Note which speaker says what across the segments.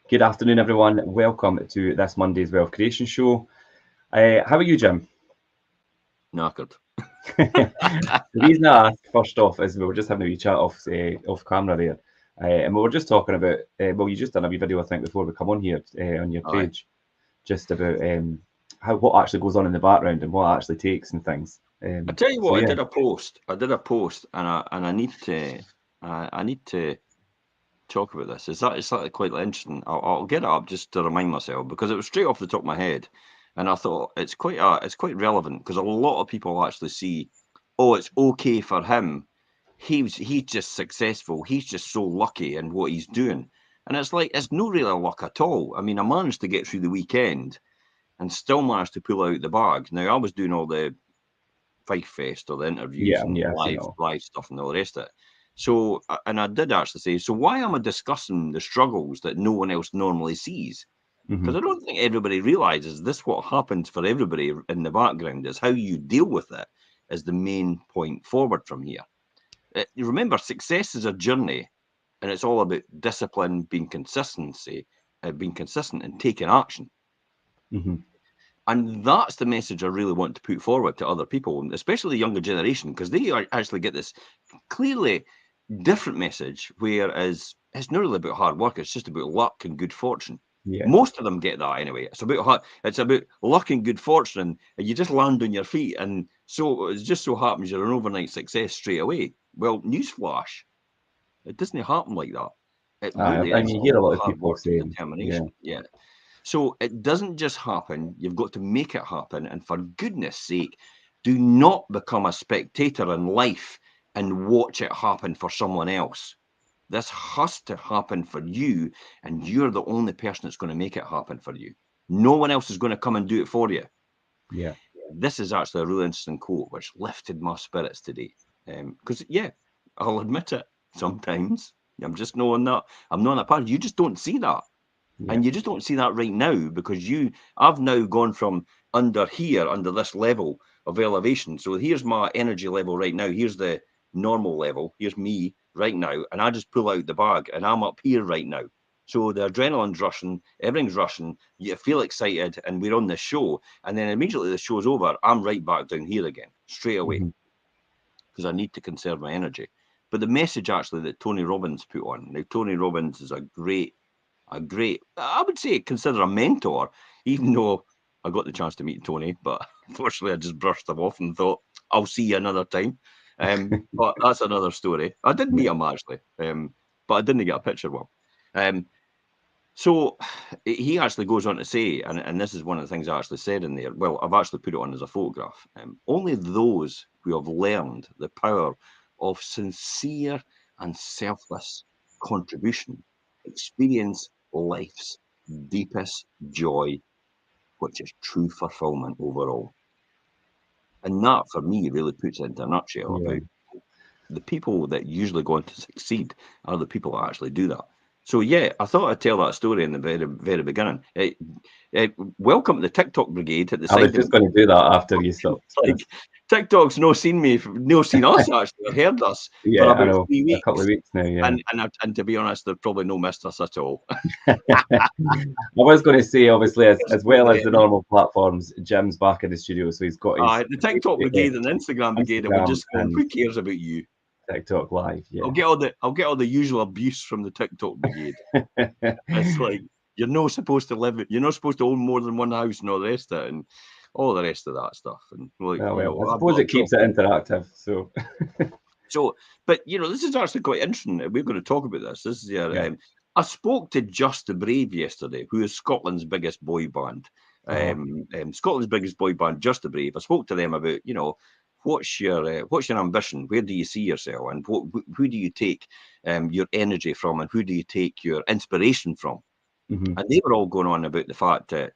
Speaker 1: Good afternoon, everyone. Welcome to this Monday's Wealth Creation Show. How are you, Jim?
Speaker 2: Knackered.
Speaker 1: The reason I asked first off is we were just having a wee chat off camera there, and we were just talking about. Well, you just done a wee video, I think, before we come on here on your
Speaker 2: Aye.
Speaker 1: page, just about how what actually goes on in the background and what it actually takes and things.
Speaker 2: I tell you
Speaker 1: So
Speaker 2: what, I
Speaker 1: yeah,
Speaker 2: did a post. And I need to, I need to talk about this. It's actually quite interesting. I'll get it up just to remind myself because it was straight off the top of my head, and I thought it's quite relevant because a lot of people actually see, oh, it's okay for him. He's just successful. He's just so lucky in what he's doing, and it's like it's no really luck at all. I mean, I managed to get through the weekend and still managed to pull out the bag. Now I was doing all the Fife Fest or the interviews
Speaker 1: yeah,
Speaker 2: and
Speaker 1: yeah, I
Speaker 2: live
Speaker 1: know.
Speaker 2: live stuff and all the rest of it. So, and I did actually say, so why am I discussing the struggles that no one else normally sees?
Speaker 1: Hmm.
Speaker 2: Because I don't think everybody realizes this. What happens for everybody in the background is how you deal with it is the main point forward from here. You remember, success is a journey, and it's all about discipline, being consistent, and taking action.
Speaker 1: Hmm.
Speaker 2: And that's the message I really want to put forward to other people, and especially the younger generation, because they actually get this clearly different message, whereas it's not really about hard work, it's just about luck and good fortune.
Speaker 1: Yeah,
Speaker 2: Most of them get that anyway. It's about luck and good fortune, and you just land on your feet, and so it just so happens you're an overnight success straight away. Well, newsflash, it doesn't happen like that. It really
Speaker 1: and
Speaker 2: is
Speaker 1: you hear a
Speaker 2: all
Speaker 1: lot of
Speaker 2: hard
Speaker 1: people
Speaker 2: work and
Speaker 1: saying, yeah,
Speaker 2: determination. Yeah. So it doesn't just happen. You've got to make it happen. And for goodness sake, do not become a spectator in life and watch it happen for someone else. This has to happen for you, and you're the only person that's going to make it happen for you. No one else is going to come and do it for you.
Speaker 1: yeah,
Speaker 2: This is actually a really interesting quote which lifted my spirits today. Because, yeah, I'll admit it, sometimes I'm just knowing that I'm not in that part. You just don't see that.
Speaker 1: yeah,
Speaker 2: And you just don't see that right now because I've now gone from under this level of elevation. So here's my energy level right now. Here's the normal level. Here's me right now. And I just pull out the bag and I'm up here right now. So the adrenaline's rushing, everything's rushing. You feel excited, and we're on this show. And then immediately the show's over, I'm right back down here again, straight away,
Speaker 1: hmm,
Speaker 2: because I need to conserve my energy. But the message actually that Tony Robbins put on now, Tony Robbins is I would say, consider a mentor, even though I got the chance to meet Tony, but unfortunately I just brushed him off and thought, I'll see you another time. But that's another story. I did
Speaker 1: yeah,
Speaker 2: meet him actually, but I didn't get a picture of him. Um, so he actually goes on to say, and this is one of the things I actually said in there. Well, I've actually put it on as a photograph. Only those who have learned the power of sincere and selfless contribution experience life's deepest joy, which is true fulfillment overall. And that, for me, really puts it into a nutshell
Speaker 1: yeah.
Speaker 2: about the people that usually go on to succeed are the people that actually do that. So yeah, I thought I'd tell that story in the very beginning. Welcome to the TikTok brigade at the
Speaker 1: I was
Speaker 2: side of
Speaker 1: just
Speaker 2: me.
Speaker 1: going to do that after you
Speaker 2: It's
Speaker 1: stopped.
Speaker 2: like TikTok's no seen me, no seen us actually, or heard us for
Speaker 1: Yeah, I
Speaker 2: about
Speaker 1: know.
Speaker 2: 3 weeks.
Speaker 1: A couple of weeks now, yeah.
Speaker 2: And to be honest, they've probably no missed us at all.
Speaker 1: I was going to say, obviously,
Speaker 2: They're
Speaker 1: as
Speaker 2: still
Speaker 1: well as the
Speaker 2: getting
Speaker 1: normal platforms, Jim's back in the studio, so he's got his
Speaker 2: the TikTok
Speaker 1: uh,
Speaker 2: brigade and the Instagram brigade, and we're
Speaker 1: Instagram
Speaker 2: just going,
Speaker 1: and
Speaker 2: who cares about you?
Speaker 1: TikTok live. Yeah.
Speaker 2: I'll get all the usual abuse from the TikTok brigade. It's like you're not supposed to own more than one house and all the rest of it, and all the rest of that stuff. And like,
Speaker 1: Oh, well, I
Speaker 2: I've
Speaker 1: suppose
Speaker 2: got
Speaker 1: it
Speaker 2: a job.
Speaker 1: keeps it interactive. So,
Speaker 2: So, but this is actually quite interesting. We're going to talk about this. This is
Speaker 1: yeah.
Speaker 2: I spoke to Just the Brave yesterday, who is Scotland's biggest boy band.
Speaker 1: Uh-huh.
Speaker 2: Scotland's biggest boy band, Just the Brave. I spoke to them about, what's your ambition? Where do you see yourself, and who do you take your energy from, and who do you take your inspiration from?
Speaker 1: Hmm.
Speaker 2: And they were all going on about the fact that,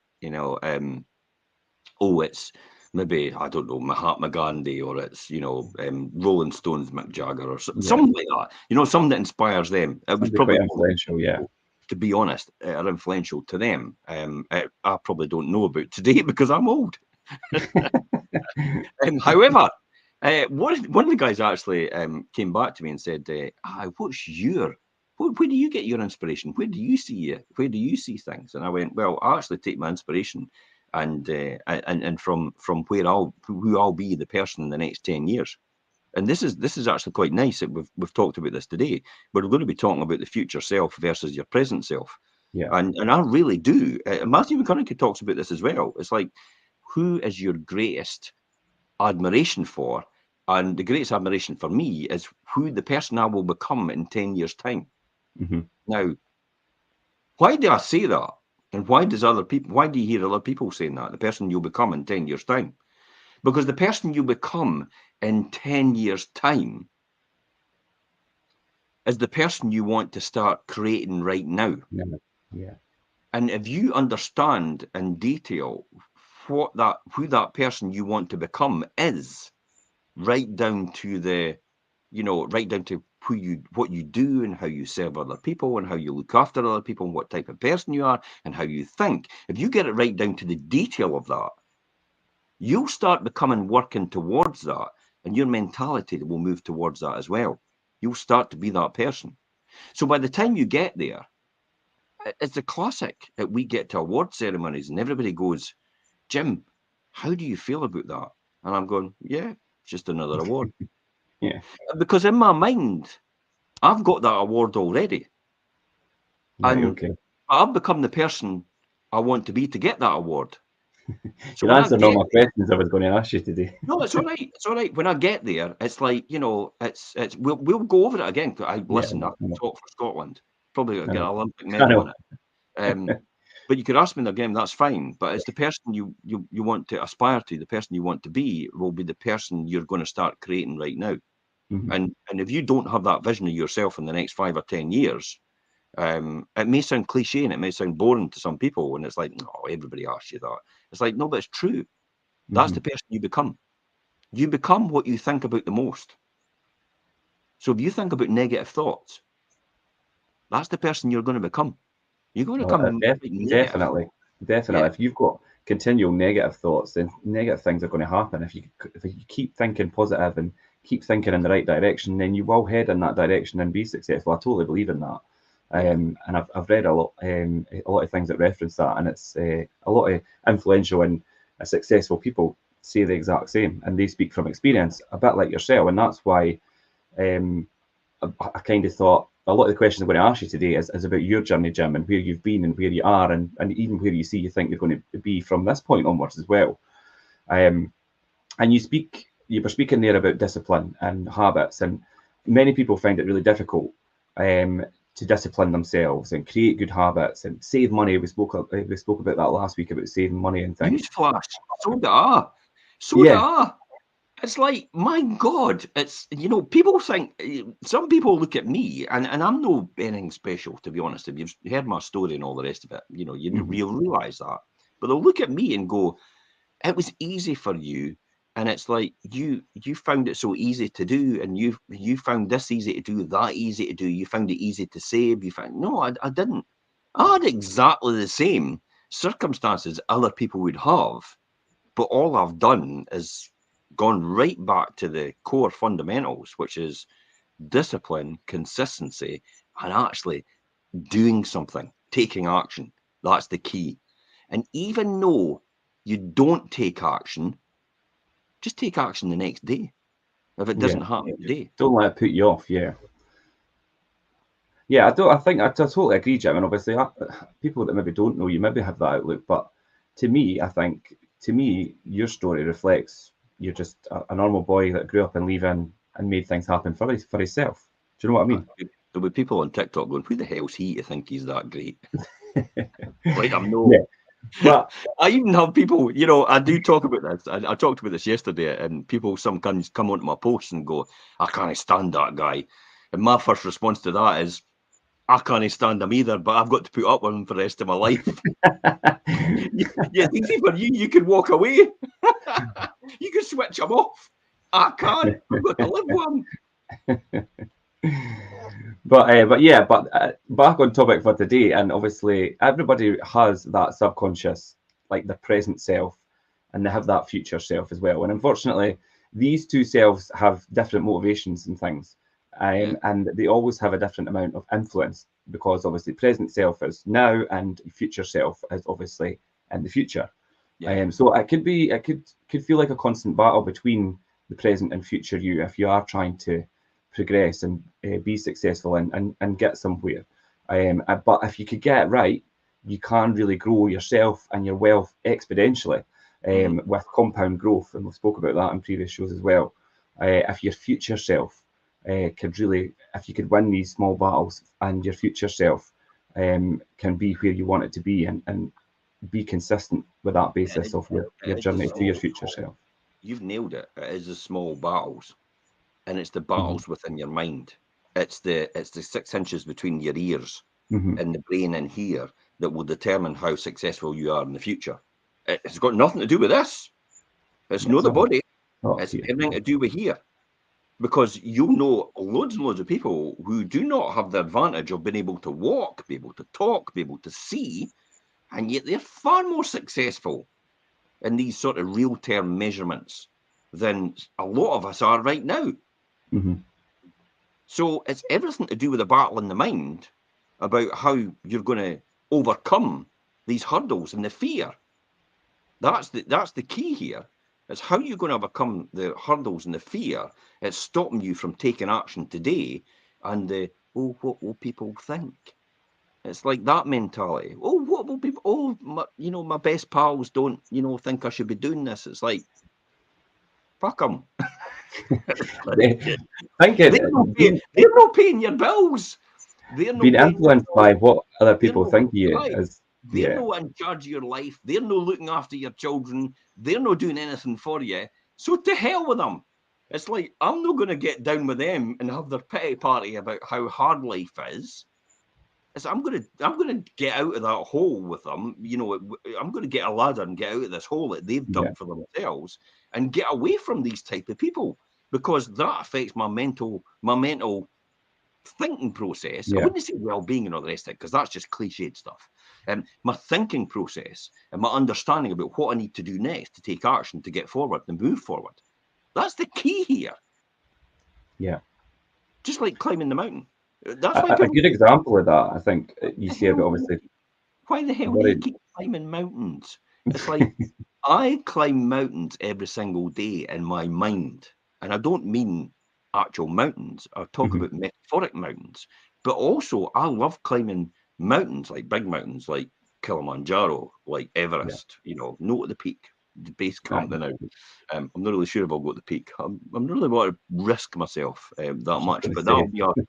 Speaker 2: it's maybe, I don't know, Mahatma Gandhi, or it's, Rolling Stones, Mick Jagger, or
Speaker 1: Yeah.
Speaker 2: something like that. Something that inspires them. It was
Speaker 1: Somebody quite
Speaker 2: probably all
Speaker 1: influential. Yeah.
Speaker 2: people, to be honest, are influential to them. I probably don't know about today because I'm old. However, one of the guys actually came back to me and said, "What's your Where do you get your inspiration? Where do you see it? Where do you see things? And I went, well, I actually take my inspiration and from who I'll be the person in the next 10 years. And this is actually quite nice that we've talked about this today. But we're going to be talking about the future self versus your present self.
Speaker 1: Yeah.
Speaker 2: And I really do. Matthew McConaughey talks about this as well. It's like, who is your greatest admiration for? And the greatest admiration for me is who the person I will become in 10 years' time.
Speaker 1: Mm-hmm.
Speaker 2: Now, why do I say that? And why do you hear other people saying that? The person you'll become in 10 years' time. Because the person you become in 10 years' time is the person you want to start creating right now.
Speaker 1: Yeah. Yeah.
Speaker 2: And if you understand in detail who that person you want to become is, right down to what you do and how you serve other people and how you look after other people and what type of person you are and how you think, if you get it right down to the detail of that, you'll start working towards that, and your mentality will move towards that as well. You'll start to be that person. So by the time you get there, it's a classic that we get to award ceremonies and everybody goes, Jim, how do you feel about that? And I'm going, yeah, it's just another award.
Speaker 1: Yeah.
Speaker 2: Because in my mind, I've got that award already.
Speaker 1: Right.
Speaker 2: And
Speaker 1: Okay.
Speaker 2: I've become the person I want to be to get that award. So
Speaker 1: You're
Speaker 2: when I
Speaker 1: answering all
Speaker 2: get
Speaker 1: my questions I was going to ask you today.
Speaker 2: No, it's all right. It's all right. When I get there, it's like, it's we'll go over it again.
Speaker 1: Yeah.
Speaker 2: Listen, I
Speaker 1: I know.
Speaker 2: talk for Scotland. Probably gonna
Speaker 1: I
Speaker 2: get
Speaker 1: know.
Speaker 2: an Olympic
Speaker 1: I
Speaker 2: medal
Speaker 1: know.
Speaker 2: in it. But you could ask me again, that's fine. But it's the person you want to aspire to, the person you want to be, will be the person you're going to start creating right now.
Speaker 1: Mm-hmm.
Speaker 2: And if you don't have that vision of yourself in the next 5 or 10 years, it may sound cliche and it may sound boring to some people. And it's like, no, everybody asks you that. It's like, no, but it's true. That's
Speaker 1: Mm-hmm.
Speaker 2: the person you become. You become what you think about the most. So if you think about negative thoughts, that's the person you're going to become. You're going to
Speaker 1: Well,
Speaker 2: become quite negative.
Speaker 1: definitely, definitely.
Speaker 2: Yeah.
Speaker 1: If you've got continual negative thoughts, then negative things are going to happen. If you keep thinking positive and keep thinking in the right direction, then you will head in that direction and be successful. I totally believe in that.
Speaker 2: Yeah.
Speaker 1: And I've read a lot of things that reference that, and it's a lot of influential and successful people say the exact same, and they speak from experience, a bit like yourself, and that's why um, I kind of thought a lot of the questions I'm going to ask you today is about your journey, Jim, and where you've been and where you are, and even where you think you're going to be from this point onwards as well. Um, and you were speaking there about discipline and habits, and many people find it really difficult to discipline themselves and create good habits and save money. We spoke about that last week about saving money and things.
Speaker 2: Newsflash. So do I. So do
Speaker 1: Yeah,
Speaker 2: I. It's like, my God, people think, some people look at me, and I'm no anything special, to be honest. If you've heard my story and all the rest of it,
Speaker 1: mm-hmm.
Speaker 2: you'll realize that. But they'll look at me and go, it was easy for you. And it's like, you found it so easy to do, and you found this easy to do, that easy to do. You found it easy to save. No, I didn't. I had exactly the same circumstances other people would have, but all I've done is gone right back to the core fundamentals, which is discipline, consistency, and actually doing something, taking action. That's the key. And even though you don't take action, just take action the next day if it
Speaker 1: Yeah.
Speaker 2: doesn't happen today.
Speaker 1: Don't let it put you off. Yeah. Yeah, I don't. I think I totally agree, Jim. And obviously, people that maybe don't know you maybe have that outlook. But to me, your story reflects you're just a normal boy that grew up in Leaving and made things happen for himself. Do you know what I mean?
Speaker 2: There'll be people on TikTok going, who the hell's he to think he's that great? Like, I'm no.
Speaker 1: Yeah, but
Speaker 2: I even have people, I do talk about this. I talked about this yesterday, and people sometimes come onto my posts and go, I can't stand that guy. And my first response to that is, I can't stand him either, but I've got to put up with him for the rest of my life. Yeah, it's easy for you. You can walk away. You can switch him off. I can't. I've got to live with him.
Speaker 1: but back on topic for today, and obviously everybody has that subconscious, like the present self, and they have that future self as well. And unfortunately, these two selves have different motivations and things. And they always have a different amount of influence, because obviously present self is now and future self is obviously in the future. So it could feel like a constant battle between the present and future you if you are trying to progress and be successful and get somewhere. But if you could get it right, you can really grow yourself and your wealth exponentially, with compound growth, and we've spoke about that in previous shows as well. If your future self could really, if you could win these small battles, and your future self can be where you want it to be, and be consistent with that basis of your
Speaker 2: It is
Speaker 1: journey
Speaker 2: the
Speaker 1: to your
Speaker 2: small,
Speaker 1: future self.
Speaker 2: you've nailed it. It is the small battles, and it's the
Speaker 1: Hmm.
Speaker 2: battles within your mind. It's the 6 inches between your ears
Speaker 1: Hmm.
Speaker 2: and the brain in here that will determine how successful you are in the future. It's got nothing to do with this. It's
Speaker 1: Yeah,
Speaker 2: not
Speaker 1: it's
Speaker 2: the
Speaker 1: not,
Speaker 2: body.
Speaker 1: not
Speaker 2: It's
Speaker 1: here.
Speaker 2: everything to do with here. Because you'll know loads and loads of people who do not have the advantage of being able to walk, be able to talk, be able to see, and yet they're far more successful in these sort of real-term measurements than a lot of us are right now.
Speaker 1: Hmm.
Speaker 2: So it's everything to do with a battle in the mind about how you're going to overcome these hurdles and the fear. That's the key here. It's how you're going to overcome the hurdles and the fear. It's stopping you from taking action today, and what will people think? It's like that mentality. Oh, what will people? Oh, my best pals don't, think I should be doing this. It's like, fuck them.
Speaker 1: Thinking,
Speaker 2: They're not paying your bills. They're
Speaker 1: being
Speaker 2: not paying your
Speaker 1: influenced by
Speaker 2: bills.
Speaker 1: what other
Speaker 2: They're
Speaker 1: people
Speaker 2: not
Speaker 1: think of you
Speaker 2: right.
Speaker 1: is,
Speaker 2: They're
Speaker 1: yeah,
Speaker 2: not in charge of your life. They're not looking after your children. They're not doing anything for you. So to hell with them. It's like, I'm not going to get down with them and have their pity party about how hard life is. It's, I'm gonna get out of that hole with them. I'm going to get a ladder and get out of this hole that they've
Speaker 1: yeah,
Speaker 2: dug for themselves and get away from these type of people, because that affects my mental thinking process. I
Speaker 1: yeah,
Speaker 2: wouldn't say well-being and all the rest of it, because that's just cliched stuff. My thinking process and my understanding about what I need to do next to take action, to get forward and move forward. That's the key here.
Speaker 1: yeah.
Speaker 2: Just like climbing the mountain. That's why
Speaker 1: A
Speaker 2: people
Speaker 1: good
Speaker 2: say,
Speaker 1: example of that, I think,
Speaker 2: why
Speaker 1: you
Speaker 2: the
Speaker 1: see a bit
Speaker 2: hell do
Speaker 1: obviously
Speaker 2: you, why the hell do you
Speaker 1: worried.
Speaker 2: keep climbing mountains? It's like, I climb mountains every single day in my mind. And I don't mean actual mountains. I talk
Speaker 1: Mhm.
Speaker 2: about metaphoric mountains. But also, I love climbing mountains, like big mountains, like Kilimanjaro, like
Speaker 1: Yeah,
Speaker 2: Everest, not at the peak, the base camp
Speaker 1: aye.
Speaker 2: then out. I'm not really sure if I'll go to the peak. I'm not really want to risk myself
Speaker 1: I
Speaker 2: that
Speaker 1: was just
Speaker 2: much,
Speaker 1: going to
Speaker 2: but
Speaker 1: say,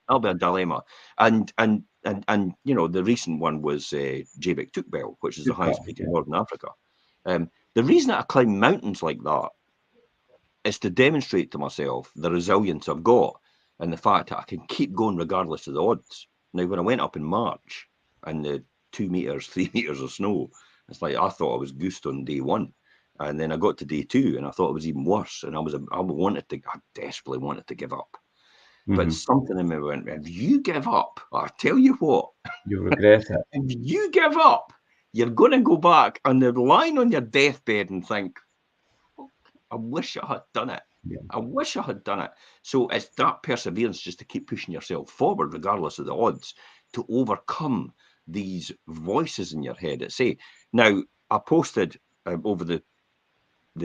Speaker 2: that'll be a dilemma. And the recent one was Jebek Tukbel, which is the
Speaker 1: good
Speaker 2: highest
Speaker 1: call.
Speaker 2: peak in
Speaker 1: Yeah,
Speaker 2: Northern Africa. The reason that I climb mountains like that is to demonstrate to myself the resilience I've got, and the fact that I can keep going regardless of the odds. Now, when I went up in March and the 2 meters, 3 meters of snow, it's like I thought I was goosed on day one. And then I got to day two and I thought it was even worse. And I desperately wanted to give up. But
Speaker 1: hmm,
Speaker 2: something in me went, if you give up, I tell you what,
Speaker 1: you'll regret it.
Speaker 2: if you give up, you're going to go back and they're lying on your deathbed and think, I wish I had done it.
Speaker 1: Yeah,
Speaker 2: I wish I had done it. So it's that perseverance, just to keep pushing yourself forward, regardless of the odds, to overcome these voices in your head that say. Now, I posted over the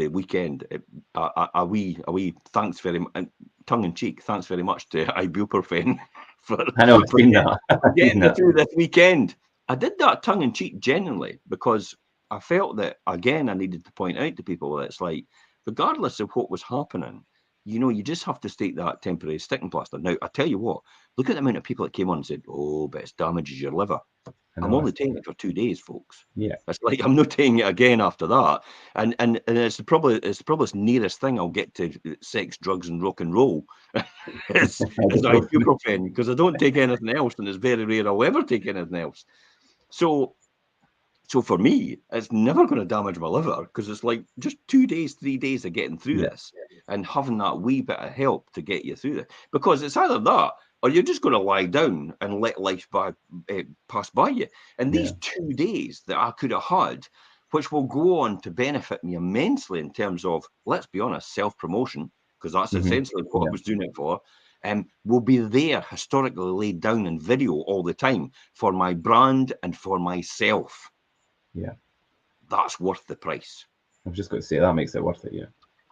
Speaker 2: weekend a wee thanks very much, tongue in cheek, thanks very much to ibuprofen for
Speaker 1: I know. I've
Speaker 2: for,
Speaker 1: seen
Speaker 2: get,
Speaker 1: that.
Speaker 2: for
Speaker 1: I've seen
Speaker 2: getting me
Speaker 1: that.
Speaker 2: through this weekend. I did that tongue in cheek genuinely, because I felt that, again, I needed to point out to people that it's like, regardless of what was happening, you just have to stake that temporary sticking plaster. Now, I tell you what, look at the amount of people that came on and said, "Oh, but it damages your liver."
Speaker 1: I
Speaker 2: I'm
Speaker 1: know.
Speaker 2: only taking it for 2 days, folks.
Speaker 1: Yeah,
Speaker 2: It's like I'm not taking it again after that. And it's probably the nearest thing I'll get to sex, drugs, and rock and roll is
Speaker 1: ibuprofen.
Speaker 2: ibuprofen, because I don't take anything else, and it's very rare I'll ever take anything else. So so for me, it's never going to damage my liver, because it's like just 2 days, 3 days of getting through
Speaker 1: Yeah,
Speaker 2: this and having that wee bit of help to get you through it. Because it's either that or you're just going to lie down and let life pass by you. And
Speaker 1: yeah,
Speaker 2: these 2 days that I could have had, which will go on to benefit me immensely in terms of, let's be honest, self promotion, because that's
Speaker 1: hmm,
Speaker 2: essentially what I
Speaker 1: yeah,
Speaker 2: was doing it for. will be there historically laid down in video all the time for my brand and for myself.
Speaker 1: Yeah.
Speaker 2: That's worth the price.
Speaker 1: I was just going to say that makes it worth it. Yeah.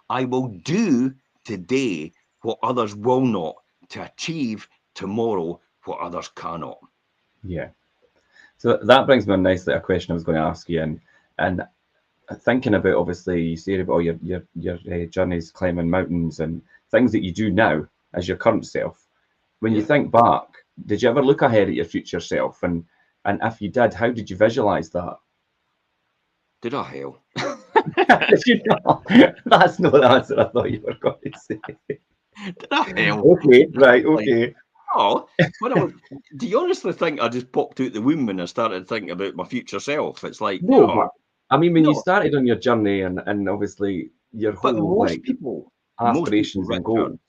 Speaker 2: I will do today what others will not to achieve tomorrow what others cannot.
Speaker 1: Yeah. So that brings me on nicely a question I was going to ask you, and thinking about, obviously you say about all your journeys climbing mountains and things that you do now as your current self. When you think back, did you ever look ahead at your future self, and if you did, how did you visualize that?
Speaker 2: Did I hell?
Speaker 1: Did you not? That's not the answer I thought you were going to say.
Speaker 2: Did I hell?
Speaker 1: Okay, right,
Speaker 2: Like,
Speaker 1: okay.
Speaker 2: oh, do you honestly think I just popped out the womb when I started thinking about my future self? It's like,
Speaker 1: No, but I mean, when you
Speaker 2: no.
Speaker 1: started on your journey and obviously your
Speaker 2: But
Speaker 1: whole like
Speaker 2: most people,
Speaker 1: aspirations and
Speaker 2: Richard,
Speaker 1: goals.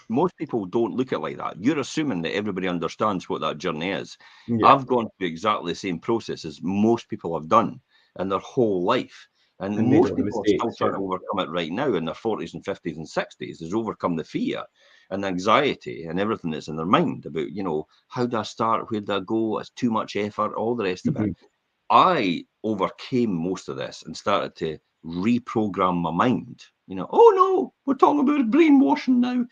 Speaker 2: most people don't look at it like that. You're assuming that everybody understands what that journey is.
Speaker 1: Yeah.
Speaker 2: I've gone through exactly the same process as most people have done in their whole life. And
Speaker 1: And made all
Speaker 2: most
Speaker 1: the
Speaker 2: people are still
Speaker 1: mistakes,
Speaker 2: trying
Speaker 1: yeah.
Speaker 2: to overcome it right now in their 40s and 50s and 60s, is overcome the fear and the anxiety and everything that's in their mind about, how do I start? Where do I go? It's too much effort, all the rest of it.
Speaker 1: Mhm.
Speaker 2: I overcame most of this and started to reprogram my mind. Oh no, we're talking about brainwashing now.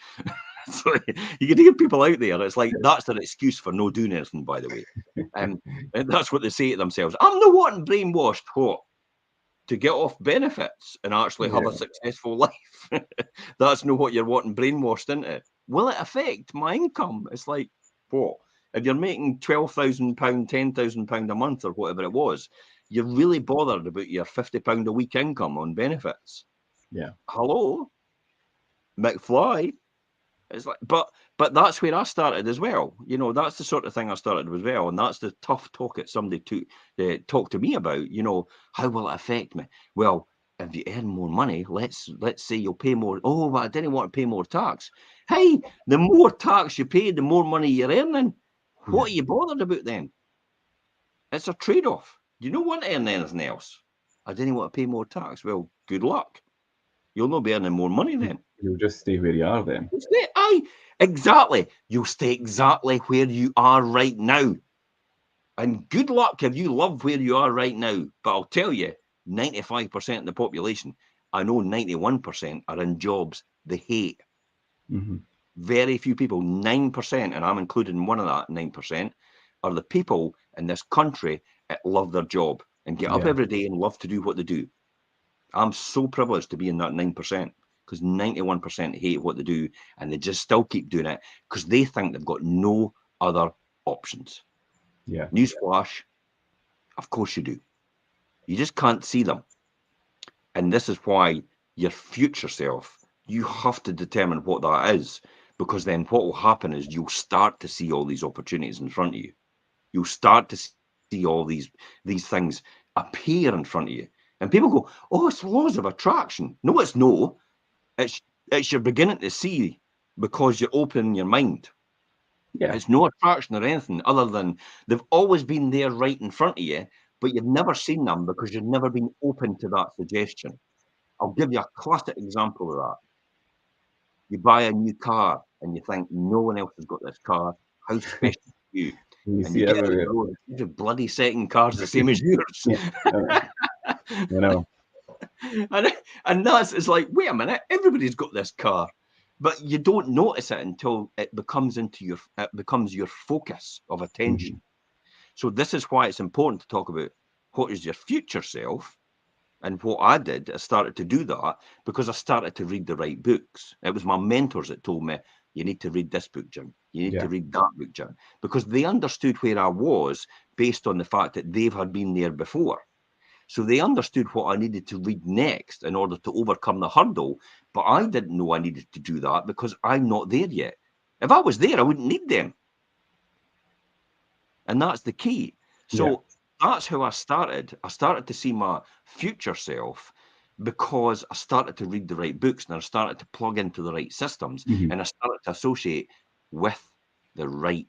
Speaker 2: So you can hear people out there. It's like that's their excuse for no doing anything. By the way, and that's what they say to themselves. I'm not wanting brainwashed. What? To get off benefits and actually have a
Speaker 1: Yeah.
Speaker 2: successful life. That's not what you're wanting brainwashed into. Will it affect my income? It's like, what? If you're making £12,000, £10,000 a month or whatever it was, you're really bothered about your £50 a week income on benefits.
Speaker 1: Yeah.
Speaker 2: Hello? McFly? It's like, but that's where I started as well. That's the sort of thing I started as well, and that's the tough talk that somebody talk to me about. How will it affect me? Well, if you earn more money, let's say you'll pay more. Oh, but I didn't want to pay more tax. Hey, the more tax you pay, the more money you're earning. What are you bothered about then? It's a trade-off. You don't want to earn anything else. I didn't want to pay more tax. Well, good luck. You'll not be earning more money then.
Speaker 1: You'll just stay where you are then.
Speaker 2: Exactly. You'll stay exactly where you are right now. And good luck if you love where you are right now. But I'll tell you, 95% of the population, I know 91% are in jobs they hate.
Speaker 1: Mm-hmm.
Speaker 2: Very few people, 9%, and I'm included in one of that 9%, are the people in this country that love their job and get up
Speaker 1: Yeah.
Speaker 2: every day and love to do what they do. I'm so privileged to be in that 9%. Because 91% hate what they do and they just still keep doing it because they think they've got no other options.
Speaker 1: Yeah.
Speaker 2: Newsflash, of course you do. You just can't see them. And this is why your future self, you have to determine what that is, because then what will happen is you'll start to see all these opportunities in front of you. You'll start to see all these things appear in front of you. And people go, oh, it's laws of attraction. No, it's no. It's you're beginning to see because you're opening your mind.
Speaker 1: Yeah.
Speaker 2: It's no attraction or anything other than they've always been there right in front of you, but you've never seen them because you've never been open to that suggestion. I'll give you a classic example of that. You buy a new car and you think no one else has got this car. How special are you?
Speaker 1: And you
Speaker 2: And you
Speaker 1: see it
Speaker 2: get out the
Speaker 1: everywhere.
Speaker 2: road, every bloody second car's the same as yours.
Speaker 1: Yeah. You know.
Speaker 2: and it's like, wait a minute, everybody's got this car, but you don't notice it until it becomes your focus of attention.
Speaker 1: Mm-hmm.
Speaker 2: So this is why it's important to talk about what is your future self. And what I did, I started to do that because I started to read the right books. It was my mentors that told me, you need to read this book, Jim. You need
Speaker 1: Yeah.
Speaker 2: to read that book, Jim. Because they understood where I was based on the fact that they've had been there before. So they understood what I needed to read next in order to overcome the hurdle. But I didn't know I needed to do that because I'm not there yet. If I was there, I wouldn't need them. And that's the key.
Speaker 1: Yeah.
Speaker 2: So that's how I started. I started to see my future self because I started to read the right books and I started to plug into the right systems
Speaker 1: Mm-hmm.
Speaker 2: and I started to associate with the right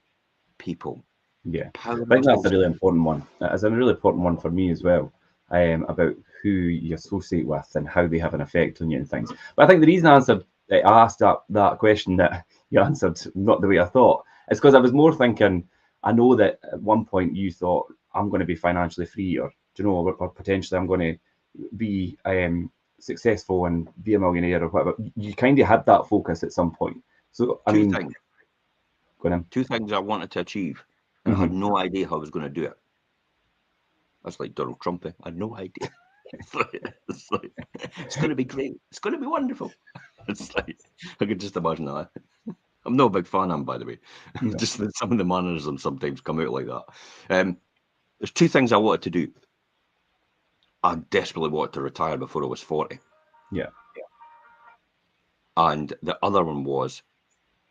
Speaker 2: people.
Speaker 1: Yeah.
Speaker 2: Power
Speaker 1: I think that's a
Speaker 2: associate.
Speaker 1: really important one. It's a really important one for me as well. About who you associate with and how they have an effect on you and things. But I think the reason I answered I asked that question that you answered not the way I thought. It's because I was more thinking, I know that at one point you thought, I'm going to be financially free, or do you know, or potentially I'm going to be successful and be a millionaire or whatever. You kind of had that focus at some point. So, I
Speaker 2: Two
Speaker 1: mean,
Speaker 2: things.
Speaker 1: go on.
Speaker 2: Two things I wanted to achieve, and I had no idea how I was going to do it. That's like Donald Trump. I had no idea. It's going to be great. It's going to be wonderful. It's like, I could just imagine that. I'm not a big fan of him, by the way.
Speaker 1: No.
Speaker 2: Just that some of the mannerisms sometimes come out like that. There's two things I wanted to do. I desperately wanted to retire before I was 40.
Speaker 1: Yeah.
Speaker 2: And the other one was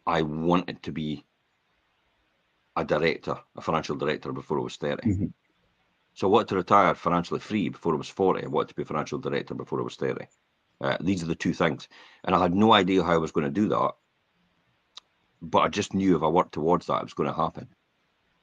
Speaker 2: I wanted to be a director, a financial director before I was 30.
Speaker 1: Mm-hmm.
Speaker 2: So I wanted to retire financially free before I was 40. I wanted to be a financial director before I was 30. These are the two things. And I had no idea how I was going to do that. But I just knew if I worked towards that, it was going to happen.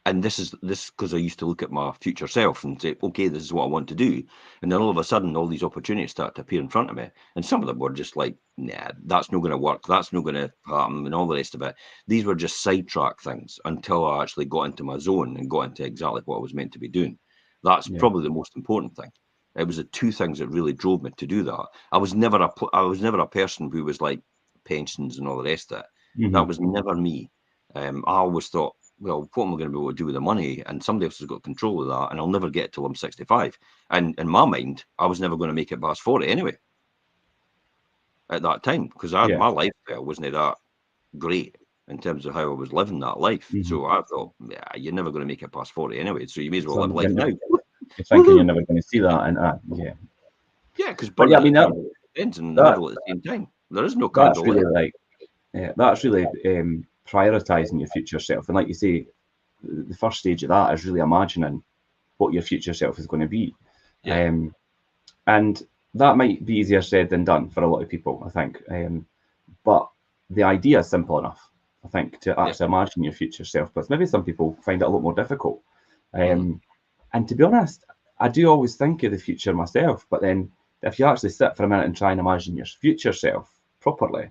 Speaker 2: And this because I used to look at my future self and say, okay, this is what I want to do. And then all of a sudden, all these opportunities start to appear in front of me. And some of them were just like, nah, that's not going to work. That's not going to happen, and all the rest of it. These were just sidetrack things until I actually got into my zone and got into exactly what I was meant to be doing. That's
Speaker 1: Yeah.
Speaker 2: probably the most important thing. It was the two things that really drove me to do that. I was never a person who was like pensions and all the rest of it.
Speaker 1: Mm-hmm.
Speaker 2: That was never me. I always thought, well, what am I going to be able to do with the money? And somebody else has got control of that, and I'll never get it till I'm 65. And in my mind, I was never going to make it past 40 anyway at that time, because
Speaker 1: Yeah.
Speaker 2: my lifestyle wasn't that great in terms of how I was living that life.
Speaker 1: Mm-hmm.
Speaker 2: So I thought, yeah, you're never going to make it past 40 anyway, so you may as well
Speaker 1: So
Speaker 2: live life now.
Speaker 1: you're thinking you're never going to see that, and yeah.
Speaker 2: Yeah, because
Speaker 1: But yeah, I
Speaker 2: burning
Speaker 1: mean
Speaker 2: at the ends in the
Speaker 1: that
Speaker 2: middle at the same time. There is no
Speaker 1: that's
Speaker 2: candle
Speaker 1: really
Speaker 2: left.
Speaker 1: like that's really prioritizing your future self. And like you say, the first stage of that is really imagining what your future self is going to be.
Speaker 2: Yeah.
Speaker 1: And that might be easier said than done for a lot of people, I think. But the idea is simple enough, I think, to actually imagine your future self. But maybe some people find it a lot more difficult. And to be honest, I do always think of the future myself. But then if you actually sit for a minute and try and imagine your future self properly,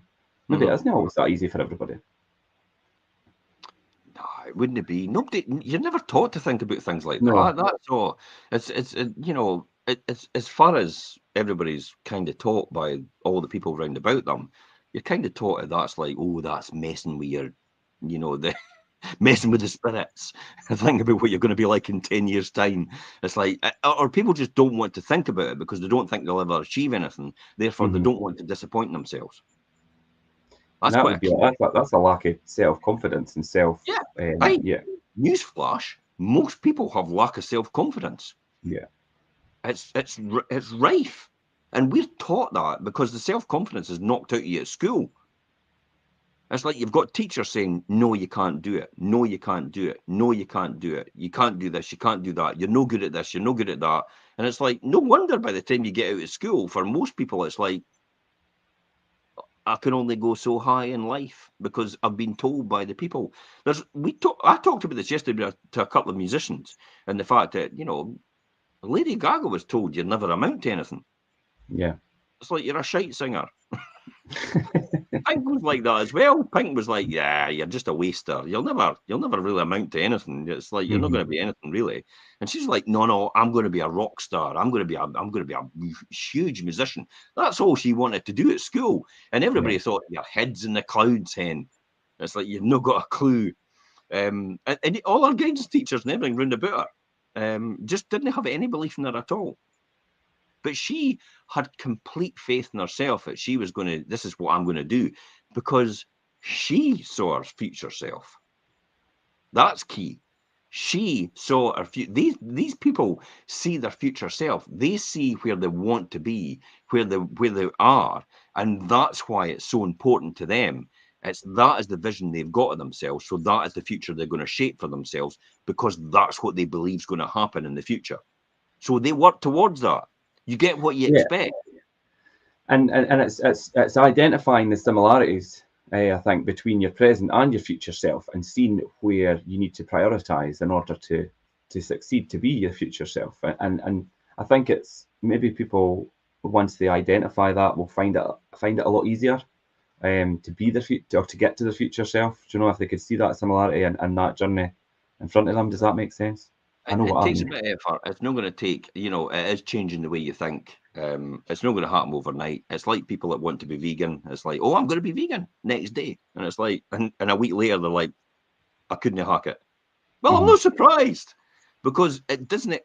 Speaker 1: maybe it isn't always that easy for everybody.
Speaker 2: No, it wouldn't be. Nobody. You're never taught to think about things like
Speaker 1: No.
Speaker 2: that. That's all. It's as far as everybody's kind of taught by all the people round about them. You're kind of taught that's like, oh, that's messing with your, the messing with the spirits. Think about what you're going to be like in 10 years' time. It's like, or people just don't want to think about it because they don't think they'll ever achieve anything. Therefore, they don't want to disappoint themselves.
Speaker 1: And
Speaker 2: That's
Speaker 1: that
Speaker 2: quite
Speaker 1: would
Speaker 2: a
Speaker 1: be
Speaker 2: key.
Speaker 1: that's a lack of self confidence and self.
Speaker 2: Yeah. Hey,
Speaker 1: Yeah.
Speaker 2: newsflash: most people have lack of self confidence.
Speaker 1: Yeah.
Speaker 2: It's rife, and we're taught that because the self confidence is knocked out of you at school. It's like you've got teachers saying, "No, you can't do it. No, you can't do it. No, you can't do it. You can't do this. You can't do that. You're no good at this. You're no good at that." And it's like, no wonder by the time you get out of school, for most people, it's like, I can only go so high in life because I've been told by the people. I talked about this yesterday to a couple of musicians, and the fact that Lady Gaga was told you'd never amount to anything.
Speaker 1: Yeah.
Speaker 2: It's like you're a shite singer. Pink was like that as well. Pink was like, yeah, you're just a waster. You'll never really amount to anything. It's like you're not going to be anything really. And she's like, no, I'm going to be a rock star. I'm going to be a huge musician. That's all she wanted to do at school. And everybody thought your head's in the clouds, hen. It's like you've not got a clue. And all our guidance teachers and everything round about her just didn't have any belief in her at all. But she had complete faith in herself that she was this is what I'm going to do, because she saw her future self. That's key. She saw her future. These people see their future self. They see where they want to be, where they are, and that's why it's so important to them. That is the vision they've got of themselves. So that is the future they're going to shape for themselves, because that's what they believe is going to happen in the future. So they work towards that. You get what you expect.
Speaker 1: And it's identifying the similarities, I think, between your present and your future self, and seeing where you need to prioritize in order to succeed, to be your future self. And I think it's maybe people, once they identify that, will find it a lot easier. to be their future or to get to their future self? Do you know if they could see that similarity and that journey in front of them? Does that make sense? I know
Speaker 2: It
Speaker 1: what I
Speaker 2: takes a
Speaker 1: mean.
Speaker 2: bit of effort. It's not going to take, it is changing the way you think. It's not going to happen overnight. It's like people that want to be vegan. It's like, oh, I'm going to be vegan next day. And it's like, and a week later, they're like, I couldn't hack it. Well, I'm
Speaker 1: Mhm.
Speaker 2: not surprised because it doesn't,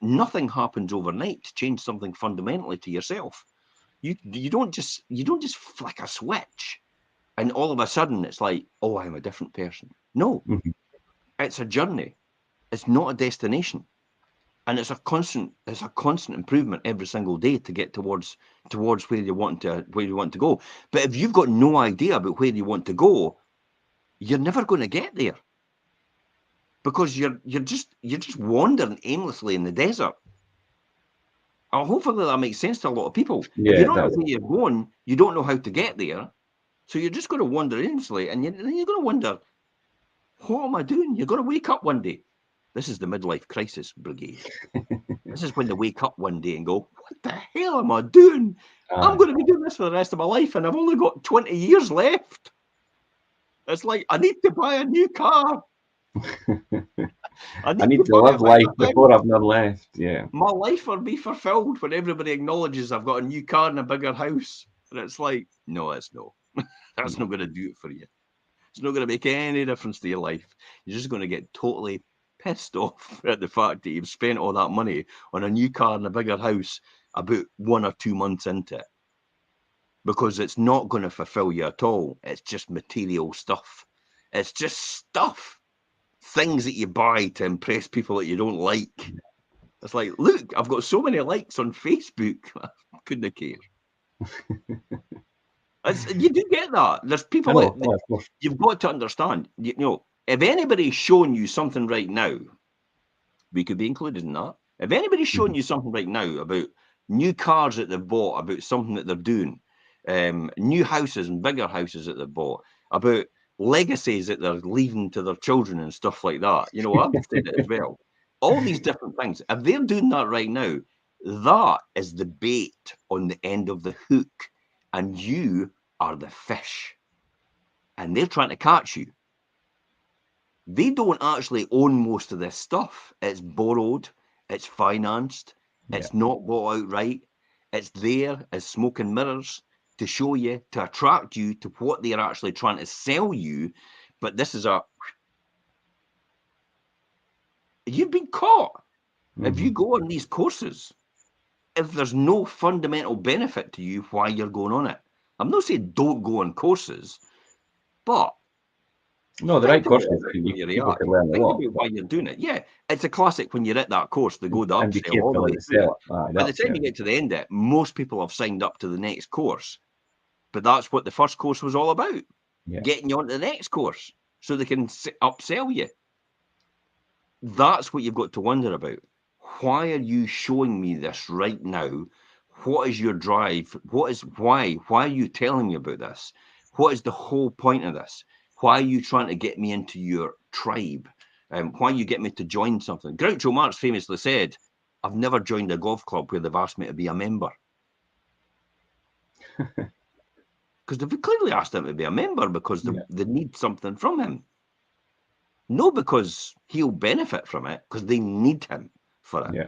Speaker 2: nothing happens overnight to change something fundamentally to yourself. You don't just flick a switch and all of a sudden it's like, oh, I'm a different person. No,
Speaker 1: Mhm.
Speaker 2: it's a journey. It's not a destination. And it's a constant improvement every single day to get towards where you want to go. But if you've got no idea about where you want to go, you're never going to get there because you're just wandering aimlessly in the desert. Hopefully that makes sense to a lot of people. If
Speaker 1: Yeah,
Speaker 2: you
Speaker 1: it
Speaker 2: don't know
Speaker 1: does.
Speaker 2: where you're going, you don't know how to get there. So you're just going to wander aimlessly, and then you're going to wonder, what am I doing? You're going to wake up one day. This is the midlife crisis brigade. This is when they wake up one day and go, what the hell am I doing? I'm
Speaker 1: Aye.
Speaker 2: going to be doing this for the rest of my life, and I've only got 20 years left. It's like, I need to buy a new car. I
Speaker 1: I
Speaker 2: need
Speaker 1: need
Speaker 2: to
Speaker 1: to
Speaker 2: buy
Speaker 1: live
Speaker 2: a bigger
Speaker 1: life before
Speaker 2: house.
Speaker 1: I've none left. Yeah.
Speaker 2: My life will be fulfilled when everybody acknowledges I've got a new car and a bigger house. And it's like, no, it's no. That's not going to do it for you. It's not going to make any difference to your life. You're just going to get totally pissed off at the fact that you've spent all that money on a new car and a bigger house about 1 or 2 months into it because it's not going to fulfill you at all. It's just material stuff. It's just stuff, things that you buy to impress people that you don't like. It's like, look, I've got so many likes on Facebook. I couldn't care. You do get that. There's
Speaker 1: I
Speaker 2: people
Speaker 1: know.
Speaker 2: that
Speaker 1: Oh, of course.
Speaker 2: you've got to understand. If anybody's showing you something right now, we could be included in that. If anybody's showing
Speaker 1: Mhm.
Speaker 2: you something right now about new cars that they've bought, about something that they're doing, new houses and bigger houses that they've bought, about legacies that they're leaving to their children and stuff like that. I've said it as well. All these different things. If they're doing that right now, that is the bait on the end of the hook, and you are the fish, and they're trying to catch you. They don't actually own most of this stuff. It's borrowed, it's financed,
Speaker 1: Yeah.
Speaker 2: it's not bought outright. It's there as smoke and mirrors to show you, to attract you to what they're actually trying to sell you. But this is you've been caught. If you
Speaker 1: Mhm.
Speaker 2: go on these courses, if there's no fundamental benefit to you, why you're going on it. I'm not saying don't go on courses, but
Speaker 1: No, the
Speaker 2: think
Speaker 1: right
Speaker 2: about
Speaker 1: courses,
Speaker 2: it before you
Speaker 1: people
Speaker 2: react.
Speaker 1: can learn a
Speaker 2: Think
Speaker 1: lot,
Speaker 2: about why you're doing it. Yeah, it's a classic when you're at that course, they go the
Speaker 1: and be
Speaker 2: upsell all the
Speaker 1: careful how
Speaker 2: way
Speaker 1: they
Speaker 2: through it.
Speaker 1: sell it. Aye,
Speaker 2: By the
Speaker 1: that's
Speaker 2: time
Speaker 1: it.
Speaker 2: you get to the end of it, most people have signed up to the next course. But that's what the first course was all about,
Speaker 1: Yeah.
Speaker 2: getting you onto the next course so they can upsell you. That's what you've got to wonder about. Why are you showing me this right now? What is your drive? Why are you telling me about this? What is the whole point of this? Why are you trying to get me into your tribe? Why you get me to join something? Groucho Marx famously said, I've never joined a golf club where they've asked me to be a member. Because they've clearly asked him to be a member because
Speaker 1: Yeah.
Speaker 2: they need something from him. No, because he'll benefit from it, because they need him for it.
Speaker 1: Yeah.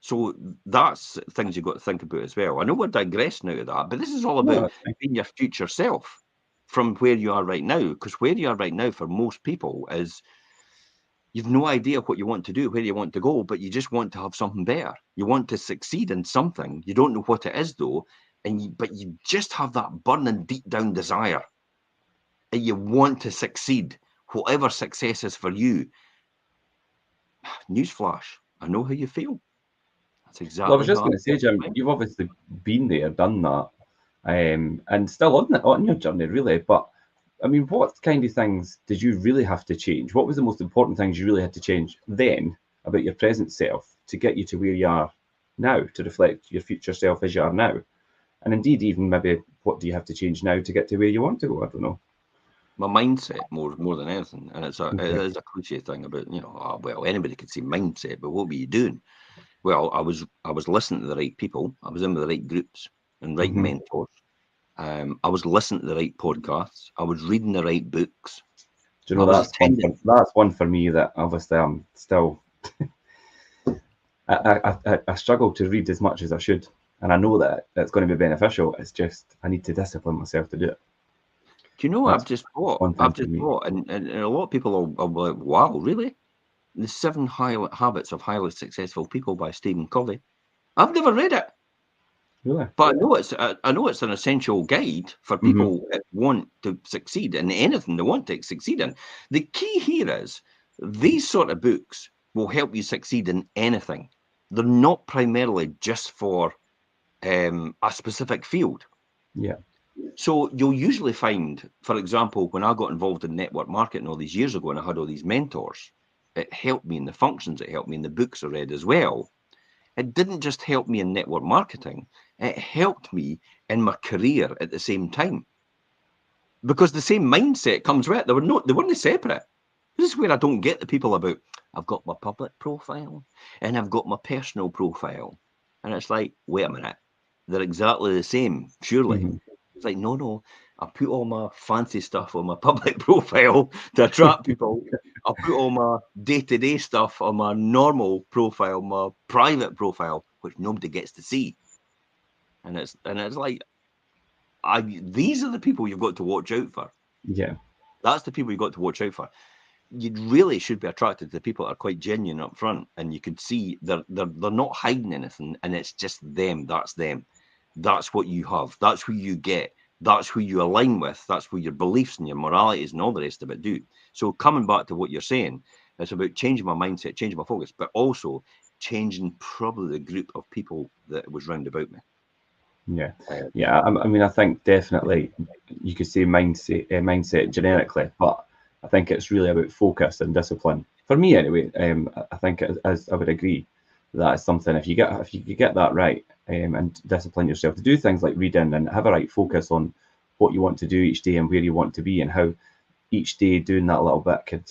Speaker 2: So that's things you've got to think about as well. I know we're digressing out of that, but this is all
Speaker 1: No,
Speaker 2: about
Speaker 1: that's fine.
Speaker 2: being your future self from where you are right now. Because where you are right now for most people is you've no idea what you want to do, where you want to go, but you just want to have something better. You want to succeed in something. You don't know what it is though, but you just have that burning deep down desire, and you want to succeed, whatever success is for you. Newsflash, I know how you feel. That's
Speaker 1: Well, I was
Speaker 2: exactly
Speaker 1: just
Speaker 2: how I
Speaker 1: going to say,
Speaker 2: felt.
Speaker 1: Jim, you've obviously been there, done that, and still on your journey, really. But I mean, what kind of things did you really have to change? What was the most important things you really had to change then about your present self to get you to where you are now, to reflect your future self as you are now? And indeed, even maybe what do you have to change now to get to where you want to go? I don't know.
Speaker 2: My mindset more than anything, and it
Speaker 1: Okay.
Speaker 2: is a cliche thing about well, anybody could say mindset, but what were you doing? Well, I was listening to the right people. I was in with the right groups and right
Speaker 1: Hmm.
Speaker 2: mentors. I was listening to the right podcasts. I was reading the right books.
Speaker 1: Do you
Speaker 2: I
Speaker 1: know
Speaker 2: was
Speaker 1: that's
Speaker 2: attending.
Speaker 1: one for me that obviously I'm still I struggle to read as much as I should, and I know that it's going to be beneficial. It's just I need to discipline myself to do it.
Speaker 2: Do you know what I've
Speaker 1: That's
Speaker 2: just thought?
Speaker 1: one thing
Speaker 2: I've
Speaker 1: for
Speaker 2: just
Speaker 1: me.
Speaker 2: thought, and a lot of people will be like, wow, really? The Seven Habits of Highly Successful People by Stephen Covey. I've never read it.
Speaker 1: Really?
Speaker 2: But I know it's an essential guide for
Speaker 1: Hmm.
Speaker 2: people that want to succeed in anything they want to succeed in. The key here is these sort of books will help you succeed in anything. They're not primarily just for a specific field.
Speaker 1: Yeah.
Speaker 2: So you'll usually find, for example, when I got involved in network marketing all these years ago and I had all these mentors, it helped me in the functions, it helped me in the books I read as well. It didn't just help me in network marketing, it helped me in my career at the same time. Because the same mindset comes with it. They weren't separate. This is where I don't get the people about I've got my public profile and I've got my personal profile. And it's like, wait a minute, they're exactly the same, surely.
Speaker 1: Hmm.
Speaker 2: It's like, no, I put all my fancy stuff on my public profile to attract people. I put all my day-to-day stuff on my normal profile, my private profile, which nobody gets to see. And it's like, these are the people you've got to watch out for.
Speaker 1: Yeah.
Speaker 2: That's the people you've got to watch out for. You really should be attracted to people that are quite genuine up front, and you can see they're not hiding anything, and it's just them. That's them. That's what you have. That's who you get. That's who you align with. That's where your beliefs and your moralities and all the rest of it do. So coming back to what you're saying, it's about changing my mindset, changing my focus, but also changing probably the group of people that was round about me.
Speaker 1: Yeah.
Speaker 2: Uh,
Speaker 1: Yeah. I mean, I think definitely you could say mindset generically, but I think it's really about focus and discipline. For me, anyway, I think as I would agree that is something if you could get that right, and discipline yourself to do things like reading and have a right focus on what you want to do each day and where you want to be and how each day doing that little bit could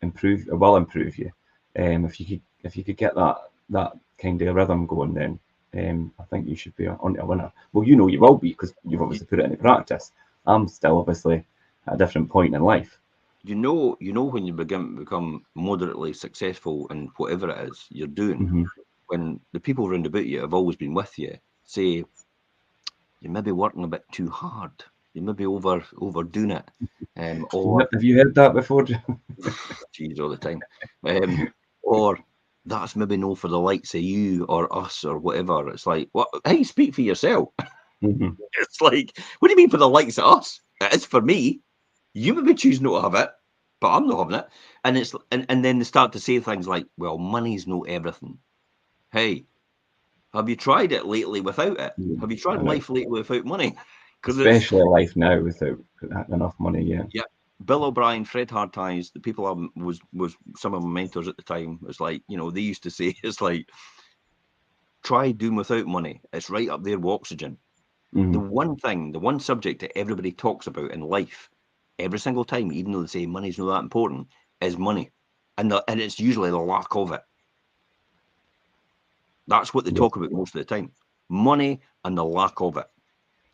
Speaker 1: improve, will improve you. If you could get that kind of rhythm going, then I think you should be on to a winner. Well, you know you will be because you've
Speaker 2: you,
Speaker 1: obviously put it into practice. I'm still obviously at a different point in life.
Speaker 2: you know when you become moderately successful in whatever it is you're doing,
Speaker 1: Hmm.
Speaker 2: when the people round about you have always been with you, say you may be working a bit too hard, you may be overdoing it, or
Speaker 1: Have you heard that before, Jim?
Speaker 2: geez, all the time, or that's maybe no for the likes of you or us or whatever. It's like, what? Hey, speak for yourself.
Speaker 1: Hmm.
Speaker 2: It's like, what do you mean for the likes of us? It's for me. You maybe choose not to have it, but I'm not having it. And then they start to say things like, well, money's not everything. Hey, have you tried it lately without it?
Speaker 1: Yeah,
Speaker 2: Have you tried
Speaker 1: I know.
Speaker 2: life lately without money? Because it's,
Speaker 1: Especially life now without enough money. Yeah.
Speaker 2: yeah. Bill O'Brien, Fred Hardties, the people was some of my mentors at the time. It's like, they used to say, it's like, try doing without money. It's right up there with oxygen. The
Speaker 1: Hmm.
Speaker 2: one thing, the one subject that everybody talks about in life every single time, even though they say money's not that important, is money. And it's usually the lack of it. That's what they
Speaker 1: Yeah.
Speaker 2: talk about most of the time. Money and the lack of it.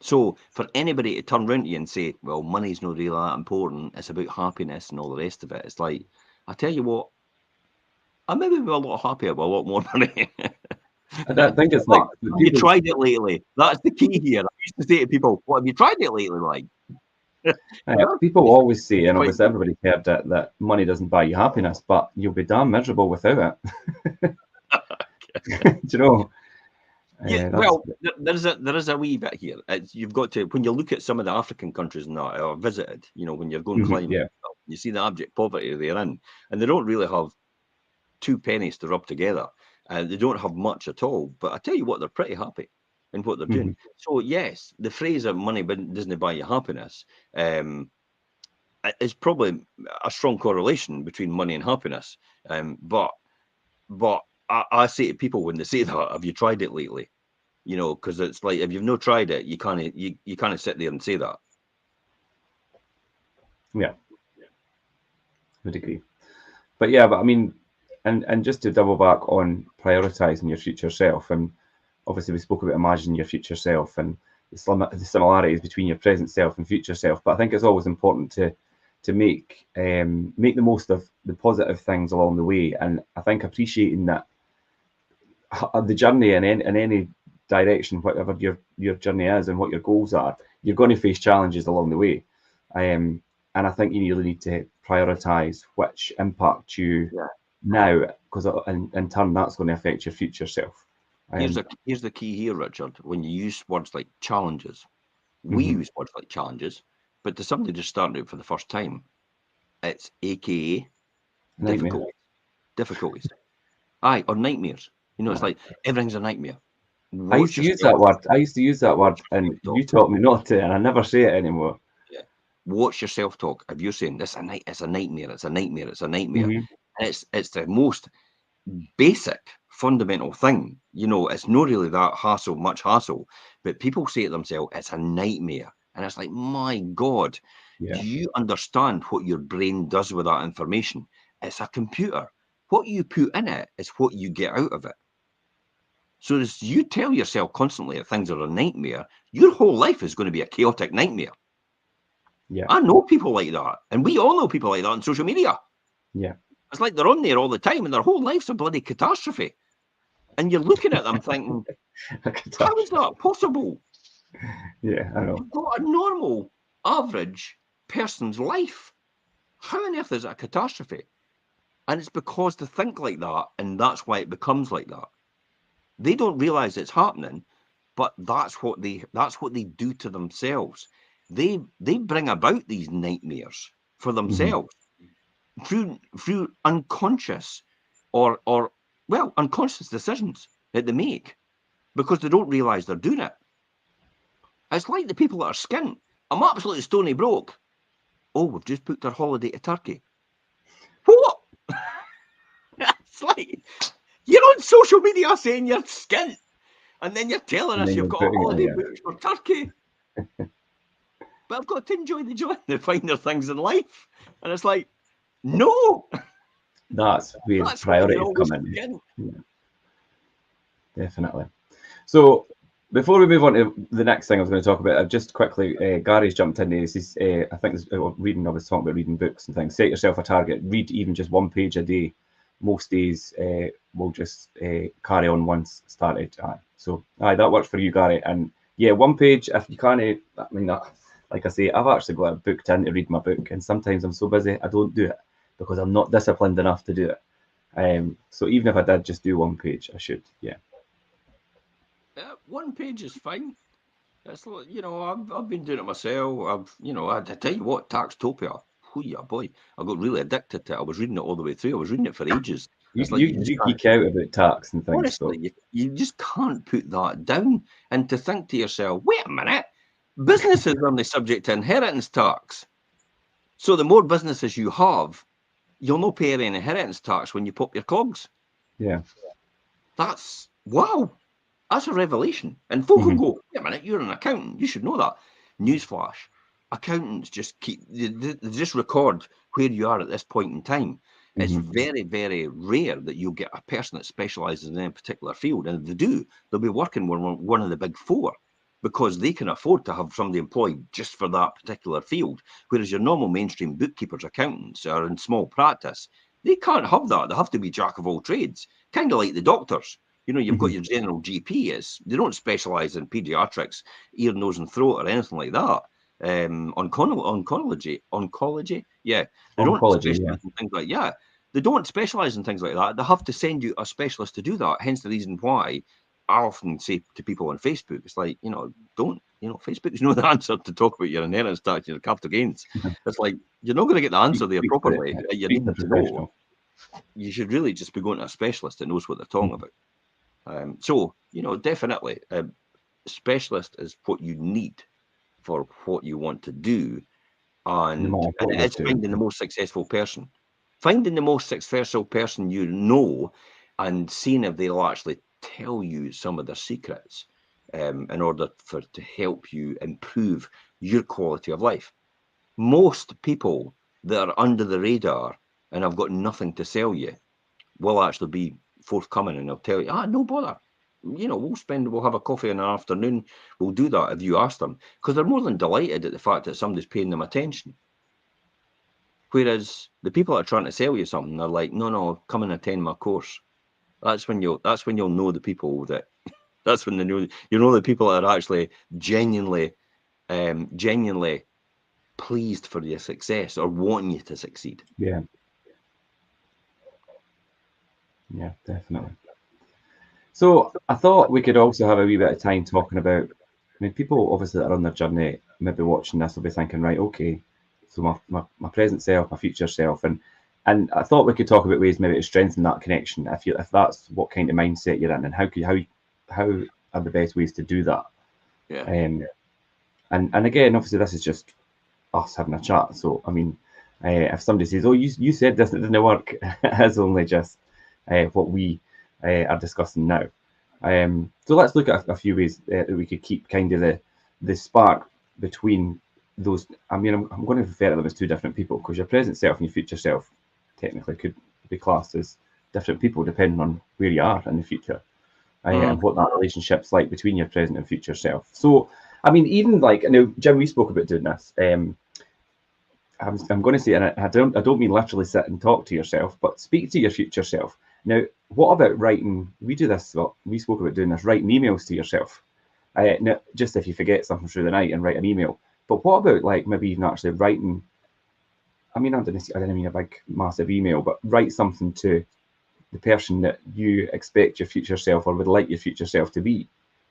Speaker 2: So for anybody to turn around to you and say, well, money's not really that important, it's about happiness and all the rest of it. It's like, I tell you what, I maybe be a lot happier with a lot more money.
Speaker 1: I think it's
Speaker 2: But
Speaker 1: like
Speaker 2: have you
Speaker 1: people.
Speaker 2: tried it lately? That's the key here. I used to say to people, what have you tried it lately like?
Speaker 1: People
Speaker 2: It's
Speaker 1: always say, and
Speaker 2: quite
Speaker 1: obviously everybody's heard it, that money doesn't buy you happiness, but you'll be damn miserable without it. Do you know?
Speaker 2: Yeah,
Speaker 1: That's
Speaker 2: well, there is a wee bit here. You've got to, when you look at some of the African countries and that I visited, when you're going
Speaker 1: mhm,
Speaker 2: climbing,
Speaker 1: yeah.
Speaker 2: you see the abject poverty they're in, and they don't really have two pennies to rub together, and they don't have much at all. But I tell you what, they're pretty happy in what they're doing.
Speaker 1: Mhm.
Speaker 2: So yes, the phrase that money doesn't buy you happiness is probably a strong correlation between money and happiness. But I say to people when they say that, have you tried it lately? Because it's like if you've not tried it, you can't sit there and say that.
Speaker 1: Yeah, would agree. But yeah, but I mean, and just to double back on prioritizing your future self, and obviously we spoke about imagining your future self, and the similarities between your present self and future self. But I think it's always important to make the most of the positive things along the way. And I think appreciating that the journey in any direction, whatever your journey is and what your goals are, you're going to face challenges along the way. And I think you really need to prioritize which impact you now, because in turn that's going to affect your future self.
Speaker 2: Here's the key here, Richard. When you use words like challenges, we use words like challenges, but to somebody just starting out for the first time, it's AKA
Speaker 1: Nightmare.
Speaker 2: difficulties. Aye, or nightmares. You know, it's like everything's a nightmare.
Speaker 1: I used to use that word. And you taught me not to, and I never say it anymore.
Speaker 2: Yeah. Watch your self-talk. If you're saying this, it's a nightmare, it's a nightmare, it's a nightmare, and it's the most basic, fundamental thing. You know, it's not really that much hassle, but people say to themselves, it's a nightmare, and it's like, my God, do you understand what your brain does with that information? It's a computer. What you put in it is what you get out of it. So as you tell yourself constantly that things are a nightmare, your whole life is going to be a chaotic nightmare.
Speaker 1: Yeah.
Speaker 2: I know people like that. And we all know people like that on social media.
Speaker 1: Yeah.
Speaker 2: It's like they're on there all the time and their whole life's a bloody catastrophe. And you're looking at them thinking, how is that possible?
Speaker 1: Yeah, I know.
Speaker 2: You've got a normal, average person's life. How on earth is it a catastrophe? And it's because they think like that, and that's why it becomes like that. They don't realize it's happening, but that's what they do to themselves. They bring about these nightmares for themselves through unconscious or unconscious decisions that they make because they don't realize they're doing it. It's like the people that are skint. I'm absolutely stony broke. Oh, we've just booked our holiday to Turkey. What? It's like you're on social media saying you're skint. And then you're telling us you've got a holiday booked for Turkey. But I've got to enjoy the joy, the finer things in life. And it's like, no.
Speaker 1: That's where priorities come in. Yeah. Definitely. So before we move on to the next thing I was going to talk about, just quickly, Gary's jumped in there. He says, I think reading, I was talking about reading books and things. Set yourself a target. Read even just 1 page a day. Most days will just carry on once started. So that works for you, Gary. And yeah, 1 page, if you can't, I mean, like I say, I've actually got it booked in to read my book. And sometimes I'm so busy, I don't do it because I'm not disciplined enough to do it. So even if I did just do 1 page, I should, yeah.
Speaker 2: 1 page is fine. It's like, I've been doing it myself. I tell you what, Taxtopia. Oh yeah, boy, I got really addicted to it. I was reading it all the way through. I was reading it for ages.
Speaker 1: You geek out about tax and things.
Speaker 2: Honestly, you just can't put that down. And to think to yourself, wait a minute, businesses are only subject to inheritance tax. So the more businesses you have, you'll not pay any inheritance tax when you pop your cogs.
Speaker 1: Yeah.
Speaker 2: That's, wow. That's a revelation. And folk will go, wait a minute, you're an accountant. You should know that. Newsflash. Accountants they just record where you are at this point in time. It's very, very rare that you'll get a person that specializes in any particular field. And if they do, they'll be working with one of the big four because they can afford to have somebody employed just for that particular field. Whereas your normal mainstream bookkeepers, accountants are in small practice. They can't have that. They have to be jack of all trades, kind of like the doctors. You've got your general GP. They don't specialize in pediatrics, ear, nose, and throat, or anything like that. Oncology, yeah. They don't specialize in things like They don't specialize in things like that. They have to send you a specialist to do that. Hence the reason why I often say to people on Facebook, it's like, Facebook is not the answer to talk about your inheritance tax, your capital gains. It's like, you're not going to get the answer there properly. You need to know. You should really just be going to a specialist that knows what they're talking about. So, definitely, a specialist is what you need for what you want to do. And it's finding the most successful person. Finding the most successful person and seeing if they'll actually tell you some of their secrets in order to help you improve your quality of life. Most people that are under the radar and have got nothing to sell you will actually be forthcoming and they'll tell you, no bother. we'll have a coffee in an afternoon. We'll do that if you ask them, because they're more than delighted at the fact that somebody's paying them attention. Whereas the people that are trying to sell you something, they're like, no, come and attend my course. That's when you'll know the people that. That's when the people that are actually genuinely pleased for your success or wanting you to succeed.
Speaker 1: Yeah. Yeah, definitely. So I thought we could also have a wee bit of time talking about. I mean, people obviously that are on their journey, maybe watching this, will be thinking, right, okay, so my present self, my future self, and I thought we could talk about ways maybe to strengthen that connection. If that's what kind of mindset you're in, and how are the best ways to do that?
Speaker 2: Yeah.
Speaker 1: And again, obviously, this is just us having a chat. So I mean, if somebody says, "Oh, you said this, it didn't work," it's only just what we are discussing now. So let's look at a few ways that we could keep kind of the spark between those. I mean, I'm going to refer to them as two different people, because your present self and your future self technically could be classed as different people depending on where you are in the future, and what that relationship's like between your present and future self. So, I mean, even like, I know, Jim, we spoke about doing this. I'm going to say, and I don't mean literally sit and talk to yourself, but speak to your future self. Now, what about writing? We do this. Well, we spoke about doing this, writing emails to yourself. Now, just if you forget something through the night and write an email. But what about like maybe even actually writing? I mean, I didn't mean a big, massive email, but write something to the person that you expect your future self or would like your future self to be,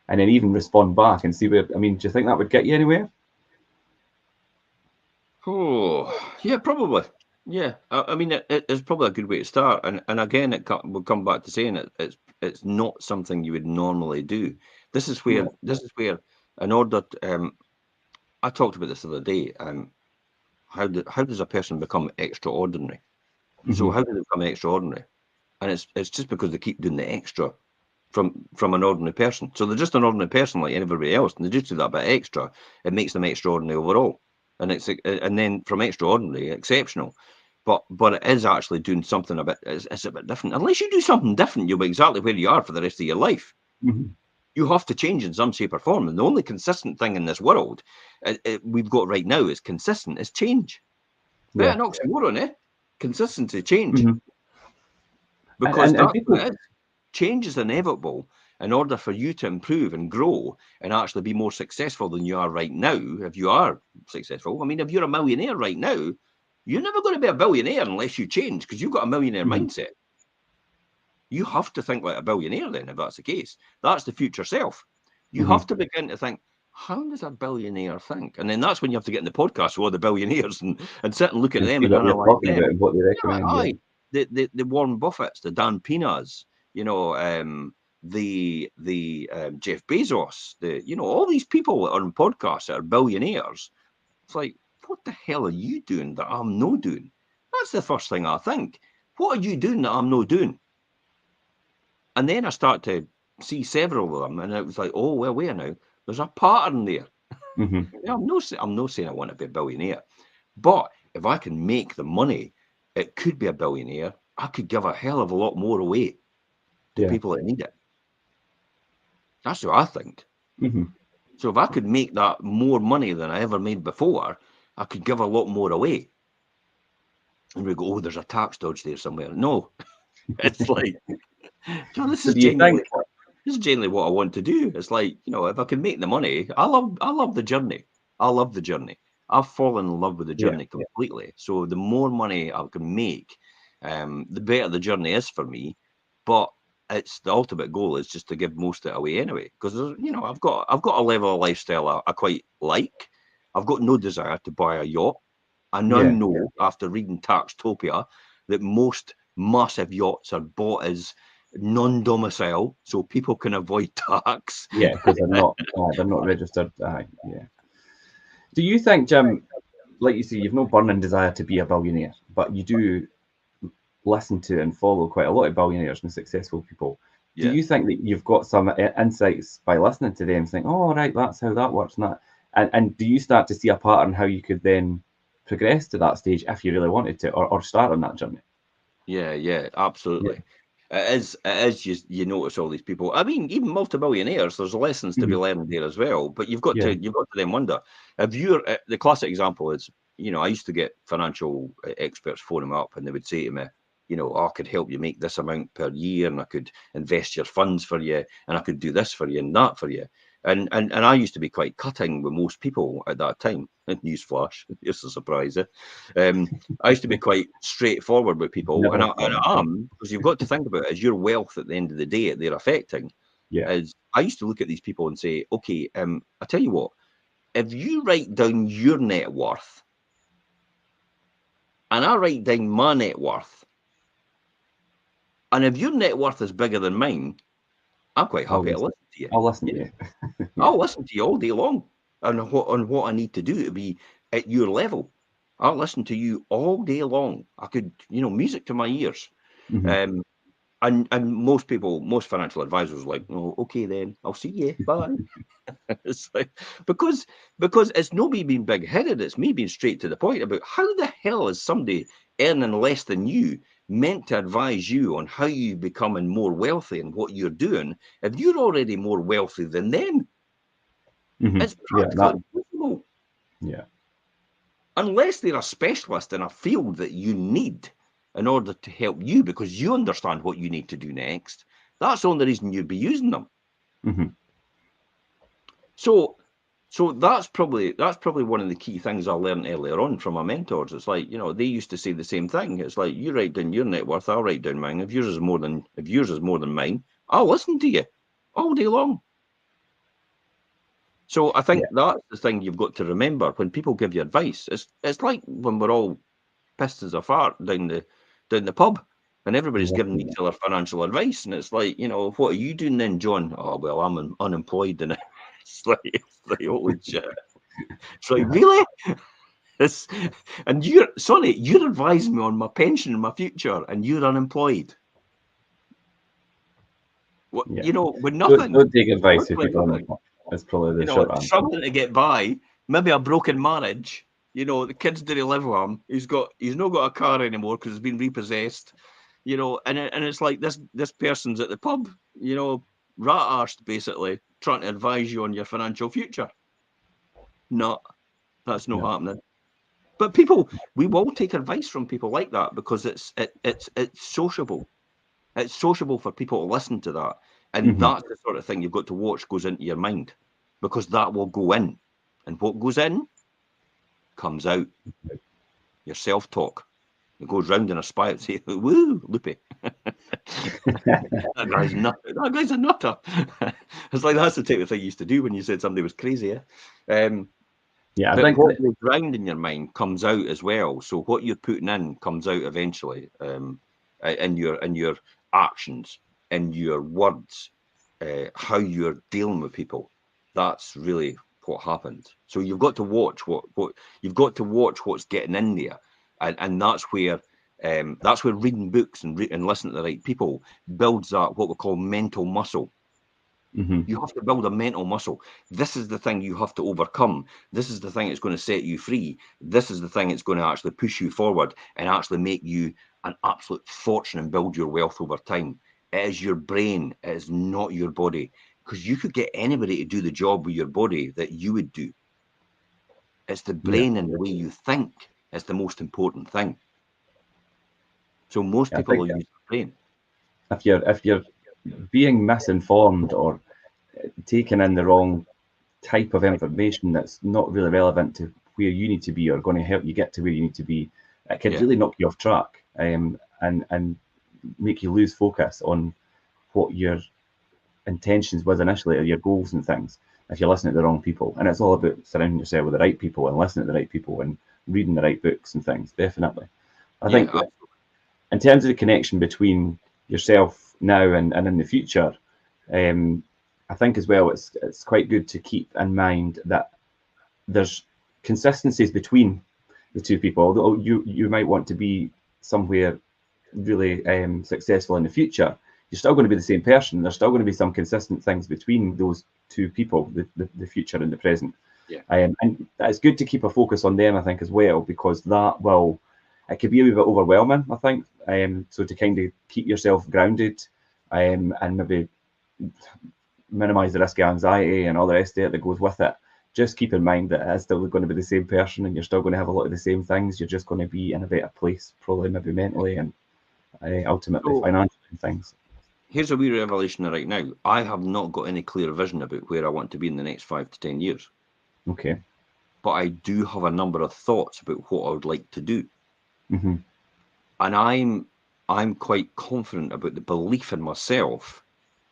Speaker 1: and then even respond back and see where. I mean, do you think that would get you anywhere?
Speaker 2: Oh, yeah, probably. Yeah, I mean, it's probably a good way to start. And again, we'll come back to saying it's not something you would normally do. This is where in order I talked about this the other day. How does a person become extraordinary? So
Speaker 1: Mm-hmm.
Speaker 2: how do they become extraordinary? And it's just because they keep doing the extra from an ordinary person. So they're just an ordinary person like everybody else, and they just do that bit extra. It makes them extraordinary overall, and then from extraordinary, exceptional. But it is actually doing something a bit. It's a bit different. Unless you do something different, you'll be exactly where you are for the rest of your life.
Speaker 1: Mm-hmm.
Speaker 2: You have to change in some shape or form. And the only consistent thing in this world we've got right now is consistent is change.
Speaker 1: Yeah.
Speaker 2: Bit of an oxymoron, eh? Consistency, change.
Speaker 1: Mm-hmm.
Speaker 2: Because
Speaker 1: And
Speaker 2: that's what
Speaker 1: people.
Speaker 2: it is. Change is inevitable in order for you to improve and grow and actually be more successful than you are right now. If you are successful, I mean, if you're a millionaire right now, you're never going to be a billionaire unless you change, because you've got a millionaire
Speaker 1: Mm-hmm.
Speaker 2: mindset. You have to think like a billionaire then, if that's the case. That's the future self. You
Speaker 1: Mm-hmm.
Speaker 2: have to begin to think, how does a billionaire think? And then that's when you have to get in the podcast with all the billionaires and sit and look at
Speaker 1: And
Speaker 2: them
Speaker 1: see
Speaker 2: and
Speaker 1: what they're
Speaker 2: analyze
Speaker 1: talking about
Speaker 2: them.
Speaker 1: and what they
Speaker 2: Yeah,
Speaker 1: recommend. Yeah.
Speaker 2: aye. The Warren Buffetts, the Dan Pinas, the Jeff Bezos, all these people that are on podcasts that are billionaires. It's like, what the hell are you doing that I'm no doing? That's the first thing I think. What are you doing that I'm no doing? And then I start to see several of them, and it was like, oh well, wait now, there's a pattern there.
Speaker 1: Mm-hmm.
Speaker 2: Yeah, I'm not saying I want to be a billionaire, but if I can make the money, it could be a billionaire. I could give a hell of a lot more away to
Speaker 1: Yeah.
Speaker 2: people that need it. That's what I think.
Speaker 1: Mm-hmm.
Speaker 2: So if I could make that more money than I ever made before, I could give a lot more away. And we go, oh, there's a tax dodge there somewhere. No, it's like, John,
Speaker 1: So do you think?
Speaker 2: this is generally what I want to do. It's like, if I can make the money, I love the journey. I love the journey. I've fallen in love with the
Speaker 1: Yeah.
Speaker 2: journey completely. So the more money I can make, the better the journey is for me. But it's the ultimate goal is just to give most of it away anyway. Because I've got a level of lifestyle I quite like. I've got no desire to buy a yacht. I now
Speaker 1: Yeah.
Speaker 2: know after reading Taxtopia that most massive yachts are bought as non-domicile, so people can avoid tax.
Speaker 1: Yeah. Because they're not registered. Yeah. Do you think, Jim? Like you say, you've no burning desire to be a billionaire, but you do listen to and follow quite a lot of billionaires and successful people. Do
Speaker 2: Yeah.
Speaker 1: you think that you've got some insights by listening to them, saying, "Oh, right, that's how that works," and that, and do you start to see a pattern how you could then progress to that stage if you really wanted to, or start on that journey?
Speaker 2: Yeah,
Speaker 1: Yeah.
Speaker 2: absolutely. It is. You notice all these people. I mean, even multimillionaires. There's lessons to be learned there as well. But you've got to then wonder if you're. The classic example is, I used to get financial experts phoning me up, and they would say to me, I could help you make this amount per year, and I could invest your funds for you, and I could do this for you and that for you. And I used to be quite cutting with most people at that time. Newsflash, it's a surprise. I used to be quite straightforward with people, and I am, because you've got to think about it as your wealth at the end of the day that they're affecting. Is I used to look at these people and say, okay, I tell you what, if you write down your net worth, and I write down my net worth, and if your net worth is bigger than mine, I'm quite happy to listen to you.
Speaker 1: I'll listen to you.
Speaker 2: I'll listen to you all day long on what I need to do to be at your level. I'll listen to you all day long. I could, music to my ears. And most people, most financial advisors are like, oh, okay then, I'll see you. Bye. It's like, because it's not me being big-headed, it's me being straight to the point about how the hell is somebody earning less than you meant to advise you on how you becoming more wealthy and what you're doing if you're already more wealthy than them. It's practically impossible.
Speaker 1: Yeah.
Speaker 2: Unless they're a specialist in a field that you need in order to help you because you understand what you need to do next. That's the only reason you'd be using them. So that's probably one of the key things I learned earlier on from my mentors. It's like, they used to say the same thing. It's like, you write down your net worth, I'll write down mine. If yours is more than mine, I'll listen to you all day long. So I think that's the thing you've got to remember when people give you advice. It's like when we're all pissed as a fart down the pub and everybody's giving each other financial advice, and it's like, what are you doing then, John? Oh, well, I'm unemployed, and it's like holy shit. It's like, really? And you're advising me on my pension and my future, and you're unemployed. What, with nothing.
Speaker 1: Don't take advice if people are. That's probably the short answer.
Speaker 2: Struggling to get by, maybe a broken marriage. The kids didn't live with him. He's not got a car anymore because it's been repossessed. And it's like this person's at the pub, rat-arsed basically, trying to advise you on your financial future. No, that's not happening. But we will take advice from people like that because it's sociable. It's sociable for people to listen to that. And that's the sort of thing you've got to watch goes into your mind, because that will go in. And what goes in comes out. Your self-talk. It goes round in a spiral. Say, woo, loopy. That guy's a nutter. It's like, that's the type of thing you used to do when you said somebody was crazy. I think what goes round in your mind comes out as well. So what you're putting in comes out eventually, in your actions, in your words, how you're dealing with people. That's really what happened. So you've got to watch what's getting in there, and that's where reading books and listening to the right people builds that what we call mental muscle. You have to build a mental muscle. This is the thing you have to overcome. This is the thing that's going to set you free. This is the thing that's going to actually push you forward and actually make you an absolute fortune and build your wealth over time. It is your brain. It is not your body. Because you could get anybody to do the job with your body that you would do. It's the brain and the way you think is the most important thing. So most people will use the brain.
Speaker 1: If you're being misinformed or taking in the wrong type of information that's not really relevant to where you need to be or going to help you get to where you need to be, it could really knock you off track, and make you lose focus on what your intentions was initially, or your goals and things, if you're listening to the wrong people. And it's all about surrounding yourself with the right people and listening to the right people and reading the right books and things. Definitely. I think in terms of the connection between yourself now and in the future, I think as well it's quite good to keep in mind that there's consistencies between the two people. Although you might want to be somewhere really successful in the future, you're still going to be the same person. There's still going to be some consistent things between those two people, the future and the present. And it's good to keep a focus on them, I think, as well, because that will it could be a wee bit overwhelming, I think. So to kind of keep yourself grounded, and maybe minimize the risk of anxiety and all the rest of it that goes with it, just keep in mind that it is still going to be the same person, and you're still going to have a lot of the same things. You're just going to be in a better place, probably maybe mentally and ultimately
Speaker 2: So
Speaker 1: financially and things.
Speaker 2: here's a wee revelation right now. I have not got any clear vision about where I want to be in the next 5 to 10 years.
Speaker 1: Okay.
Speaker 2: But I do have a number of thoughts about what I would like to do.
Speaker 1: Mm-hmm.
Speaker 2: And I'm quite confident about the belief in myself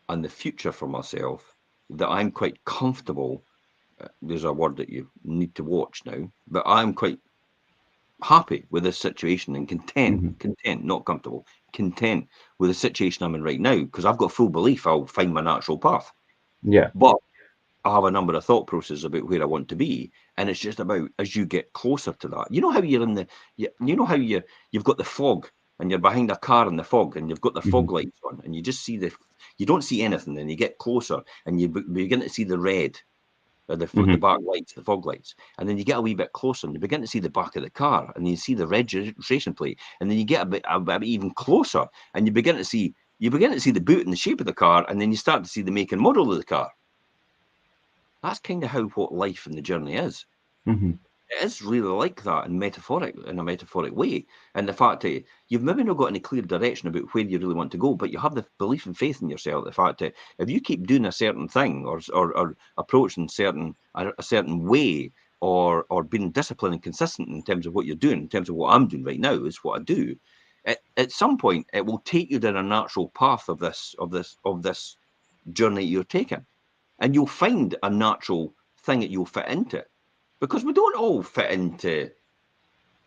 Speaker 2: and the future for myself that I'm quite comfortable. There's a word that you need to watch now, but I'm quite happy with this situation and content, not comfortable, content with the situation I'm in right now, because I've got full belief I'll find my natural path.
Speaker 1: Yeah.
Speaker 2: But I have a number of thought processes about where I want to be, and it's just about as you get closer to that. You know how you're in the, you know how you've got the fog, and you're behind a car in the fog, and you've got the fog lights on, and you just see you don't see anything, and you get closer, and you begin to see the red, the back lights, the fog lights, and then you get a wee bit closer, and you begin to see the back of the car, and you see the registration plate, and then you get a bit even closer, and you begin to see the boot and the shape of the car, and then you start to see the make and model of the car. That's kind of how what life and the journey is.
Speaker 1: Mm-hmm.
Speaker 2: It is really like that in a metaphoric way. And the fact that you've maybe not got any clear direction about where you really want to go, but you have the belief and faith in yourself. The fact that if you keep doing a certain thing or approaching a certain way or being disciplined and consistent in terms of what you're doing, in terms of what I'm doing right now is what I do. At some point, it will take you down a natural path of this journey you're taking. And you'll find a natural thing that you'll fit into, because we don't all fit into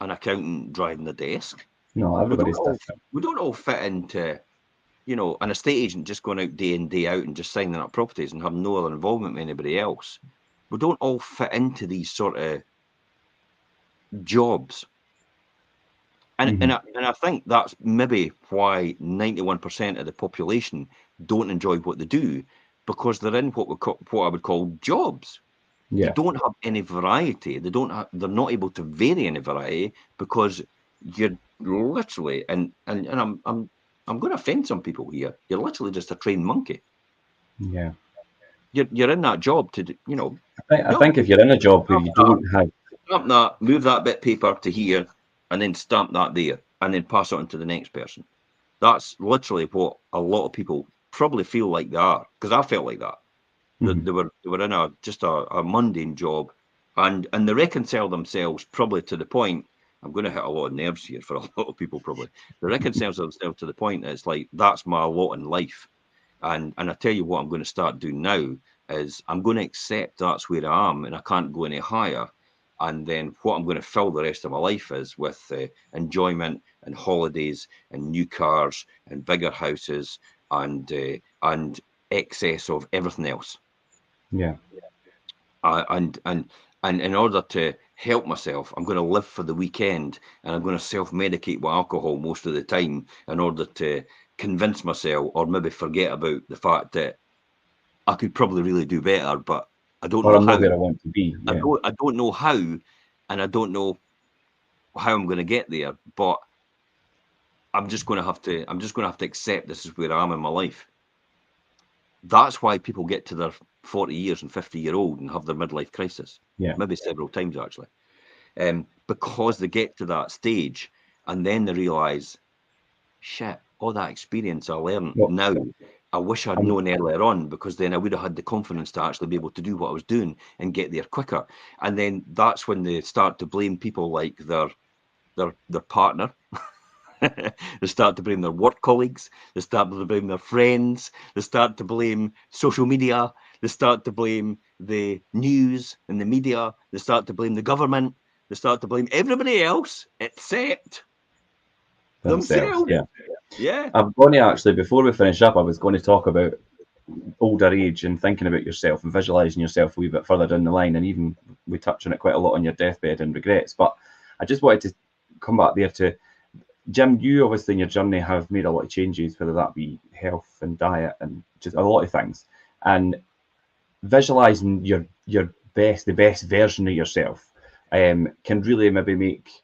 Speaker 2: an accountant driving the desk.
Speaker 1: No,
Speaker 2: We don't
Speaker 1: everybody's
Speaker 2: all
Speaker 1: different.
Speaker 2: fit into an estate agent just going out day in day out and just signing up properties and having no other involvement with anybody else. We don't all fit into these sort of jobs. And I think that's maybe why 91% of the population don't enjoy what they do, because they're in what I would call jobs. You
Speaker 1: Yeah.
Speaker 2: don't have any variety. They're not able to vary any variety, because you're literally, and I'm going to offend some people here. You're literally just a trained monkey.
Speaker 1: Yeah.
Speaker 2: You're in that job to
Speaker 1: I think if you're in a job where
Speaker 2: stamp
Speaker 1: you
Speaker 2: that,
Speaker 1: don't have,
Speaker 2: move that bit of paper to here, and then stamp that there, and then pass it on to the next person. That's literally what a lot of people probably feel like they are, because I felt like that. They were in a mundane job, and they reconcile themselves probably to the point. I'm going to hit a lot of nerves here for a lot of people probably. They reconcile themselves to the point that it's like, that's my lot in life. And I tell you what I'm going to start doing now is I'm going to accept that's where I am and I can't go any higher. And then what I'm going to fill the rest of my life is with enjoyment and holidays and new cars and bigger houses and excess of everything else.
Speaker 1: yeah,
Speaker 2: And in order to help myself, I'm going to live for the weekend, and I'm going to self-medicate with alcohol most of the time in order to convince myself, or maybe forget about the fact that I could probably really do better, but I don't
Speaker 1: or
Speaker 2: know
Speaker 1: I'm
Speaker 2: how.
Speaker 1: not where I want to be. Yeah.
Speaker 2: I don't know how, and I don't know how I'm going to get there. But I'm just going to have to accept this is where I am in my life. That's why people get to their 40 years and 50-year-old and have their midlife crisis.
Speaker 1: Yeah.
Speaker 2: Maybe several times actually. Because they get to that stage and then they realise, shit, all that experience I learned
Speaker 1: Well,
Speaker 2: now, I wish I'd
Speaker 1: I'm
Speaker 2: known earlier on, because then I would have had the confidence to actually be able to do what I was doing and get there quicker. And then that's when they start to blame people like their partner. They start to blame their work colleagues. They start to blame their friends. They start to blame social media. They start to blame the news and the media. They start to blame the government. They start to blame everybody else except
Speaker 1: themselves.
Speaker 2: themselves.
Speaker 1: Yeah.
Speaker 2: Yeah.
Speaker 1: I'm going to actually, before we finish up, I was going to talk about older age and thinking about yourself and visualizing yourself a wee bit further down the line. And even we touch on it quite a lot on your deathbed and regrets. But I just wanted to come back there to Jim. You obviously in your journey have made a lot of changes, whether that be health and diet and just a lot of things. And visualizing the best version of yourself can really maybe make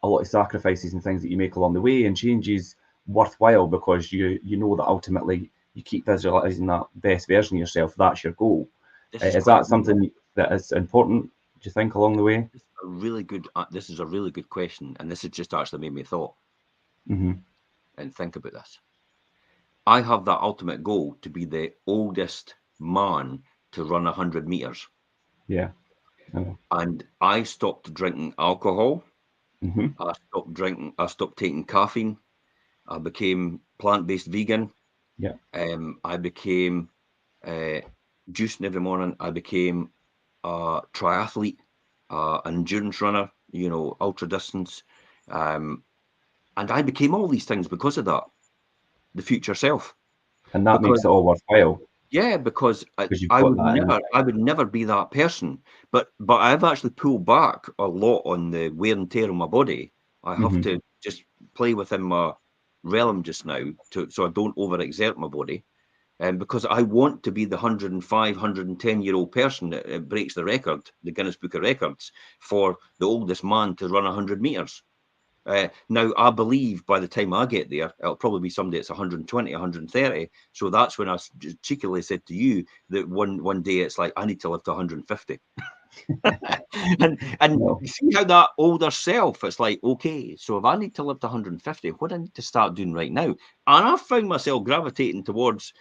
Speaker 1: a lot of sacrifices and things that you make along the way, and change is worthwhile because you know that ultimately you keep visualizing that best version of yourself. That's your goal.
Speaker 2: This is
Speaker 1: Is
Speaker 2: quite
Speaker 1: that something that is important, do you think, along the way?
Speaker 2: this is a really good. This is a really good question, and this has just actually made me thought
Speaker 1: Hmm.
Speaker 2: and think about this. I have that ultimate goal to be the oldest man to run 100 meters,
Speaker 1: Yeah. I know.
Speaker 2: and I stopped drinking alcohol.
Speaker 1: Hmm.
Speaker 2: I stopped drinking. I stopped taking caffeine. I became plant-based vegan.
Speaker 1: Yeah.
Speaker 2: I became uh, juicing every morning. I became a triathlete, an endurance runner, ultra distance. Um, and I became all these things because of that, the future self.
Speaker 1: And that
Speaker 2: Because
Speaker 1: makes it all worthwhile
Speaker 2: yeah, because
Speaker 1: because you've
Speaker 2: I
Speaker 1: got
Speaker 2: would
Speaker 1: that in.
Speaker 2: never be that person. But I've actually pulled back a lot on the wear and tear on my body. I have
Speaker 1: Hmm.
Speaker 2: to just play within my realm just now, so I don't overexert my body. Because I want to be the 105, 110-year-old person that breaks the record, the Guinness Book of Records, for the oldest man to run 100 meters. Now, I believe by the time I get there, it'll probably be somebody that's 120, 130. So that's when I cheekily said to you that one day it's like, I need to live to 150. and
Speaker 1: No.
Speaker 2: you see how that older self, it's like, okay, so if I need to live to 150, what do I need to start doing right now? And I found myself gravitating towards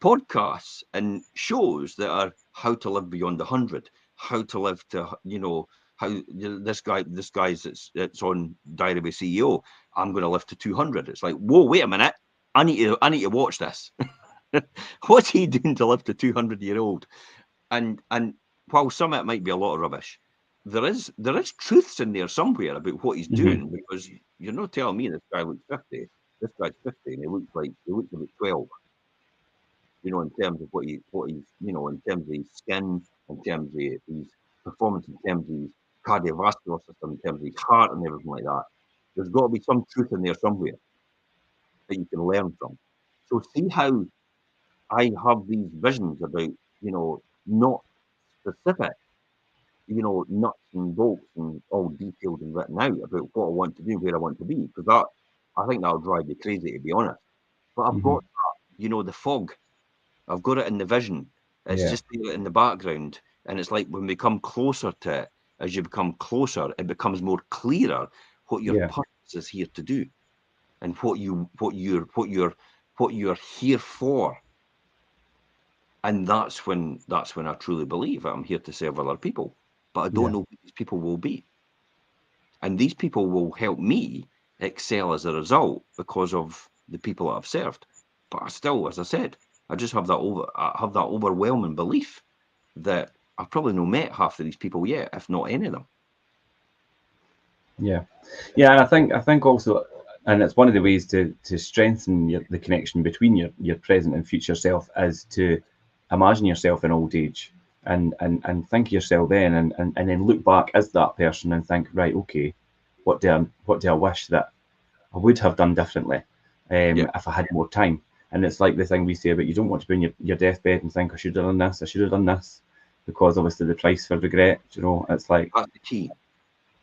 Speaker 2: podcasts and shows that are how to live beyond 100, how to live to, how this guy's it's on Diary of a CEO. I'm going to live to 200. It's like, whoa, wait a minute. I need to watch this. What's he doing to live to 200-year-old? And while some of it might be a lot of rubbish, there is truths in there somewhere about what he's
Speaker 1: Hmm.
Speaker 2: doing, because you're not telling me this guy looks 50. This guy's 50 and he looks about 12, in terms of what he's, in terms of his skin, in terms of his performance, in terms of his cardiovascular system, in terms of his heart and everything like that. There's got to be some truth in there somewhere that you can learn from. So see how I have these visions about, not specific, nuts and bolts and all detailed and written out about what I want to do, where I want to be, because I think that'll drive you crazy, to be honest. But I've
Speaker 1: Hmm.
Speaker 2: got that, the fog. I've got it in the vision. It's
Speaker 1: Yeah.
Speaker 2: just there in the background. And it's like when we come closer to it, as you become closer, it becomes more clearer what your
Speaker 1: Yeah.
Speaker 2: purpose is here to do, and what you're here for. And that's when I truly believe I'm here to serve other people. But I don't
Speaker 1: Yeah.
Speaker 2: know who these people will be. And these people will help me excel as a result because of the people that I've served. But I still, as I said, I have that overwhelming belief that I've probably not met half of these people yet, if not any of them.
Speaker 1: Yeah. Yeah, and I think also, and it's one of the ways to strengthen the connection between your present and future self is to imagine yourself in old age and think of yourself then and then look back as that person and think, right, okay, what do I wish that I would have done differently
Speaker 2: Yeah,
Speaker 1: if I had more time. And it's like the thing we say about you don't want to be on your deathbed and think I should have done this, I should have done this, because obviously the price for regret, it's like,
Speaker 2: that's the key.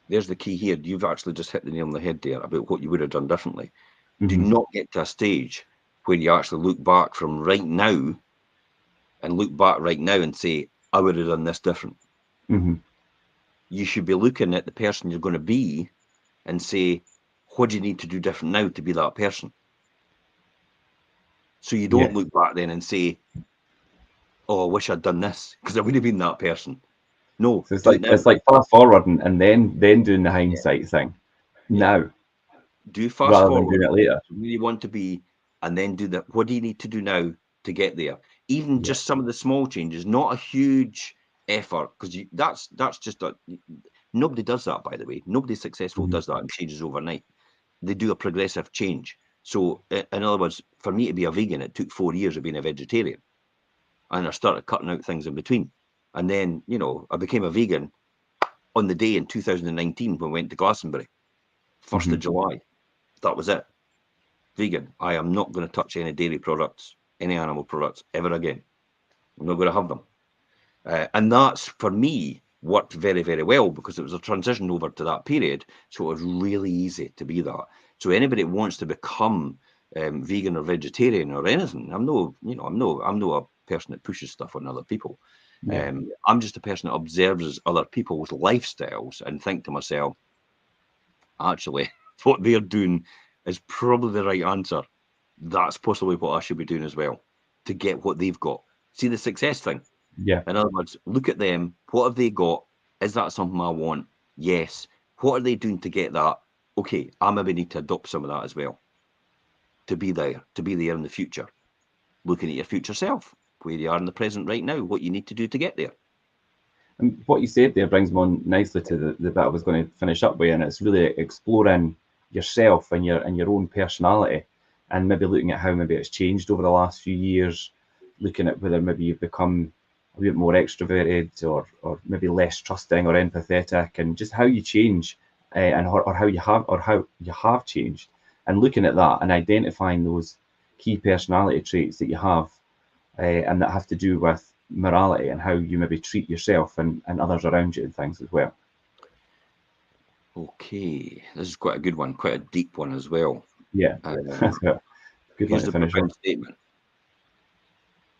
Speaker 2: There's the key here. You've actually just hit the nail on the head there about what you would have done differently. Do
Speaker 1: hmm
Speaker 2: not get to a stage where you actually look back from right now and look back right now and say, I would have done this different.
Speaker 1: hmm
Speaker 2: You should be looking at the person you're going to be and say, what do you need to do different now to be that person? So you
Speaker 1: yeah.
Speaker 2: don't look back then and say, oh, I wish I'd done this because I would have been that person. No,
Speaker 1: So it's
Speaker 2: do it
Speaker 1: like
Speaker 2: now.
Speaker 1: it's like fast forward and then doing the
Speaker 2: Yeah,
Speaker 1: hindsight thing
Speaker 2: yeah.
Speaker 1: now
Speaker 2: Do fast
Speaker 1: rather than doing
Speaker 2: forward
Speaker 1: it later.
Speaker 2: to where you want to be, and then do that. What do you need to do now to get there? Even
Speaker 1: Yeah.
Speaker 2: just some of the small changes, not a huge effort, because that's just nobody does that, by the way. Nobody successful
Speaker 1: Hmm.
Speaker 2: does that and changes overnight. They do a progressive change. So, in other words, for me to be a vegan, it took 4 years of being a vegetarian, and I started cutting out things in between. And then, I became a vegan on the day in 2019 when we went to Glastonbury, 1st
Speaker 1: Hmm.
Speaker 2: of July. That was it. Vegan. I am not going to touch any dairy products, any animal products ever again. I'm not going to have them. And that's, for me, worked very, very well because it was a transition over to that period. So it was really easy to be that. So anybody that wants to become vegan or vegetarian or anything, I'm no a person that pushes stuff on other people.
Speaker 1: Yeah.
Speaker 2: I'm just a person that observes other people's lifestyles and think to myself, actually, what they're doing is probably the right answer. That's possibly what I should be doing as well to get what they've got. See the success thing?
Speaker 1: Yeah.
Speaker 2: In other words, look at them. What have they got? Is that something I want? Yes. What are they doing to get that? Okay, I maybe need to adopt some of that as well to be there in the future. Looking at your future self, where you are in the present right now, what you need to do to get there.
Speaker 1: And what you said there brings me on nicely to the bit I was going to finish up with, and it's really exploring yourself and your own personality, and maybe looking at how maybe it's changed over the last few years, looking at whether maybe you've become a bit more extroverted or maybe less trusting or empathetic, and just how you change, and or how you have changed, and looking at that and identifying those key personality traits that you have, and that have to do with morality and how you maybe treat yourself and others around you and things as well.
Speaker 2: Okay, this is quite a good one, quite a deep one as well.
Speaker 1: Yeah, that's a good one
Speaker 2: Here's
Speaker 1: to
Speaker 2: the
Speaker 1: finish on.
Speaker 2: profound statement.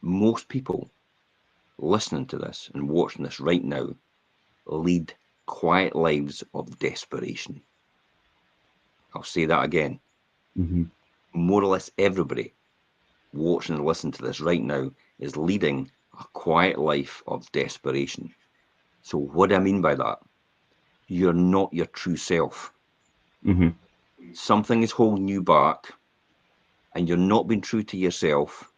Speaker 2: Most people listening to this and watching this right now lead quiet lives of desperation. I'll say that again.
Speaker 1: Hmm.
Speaker 2: More or less everybody watching and listening to this right now is leading a quiet life of desperation. So, what do I mean by that? You're not your true self.
Speaker 1: Hmm.
Speaker 2: Something is holding you back, and you're not being true to yourself.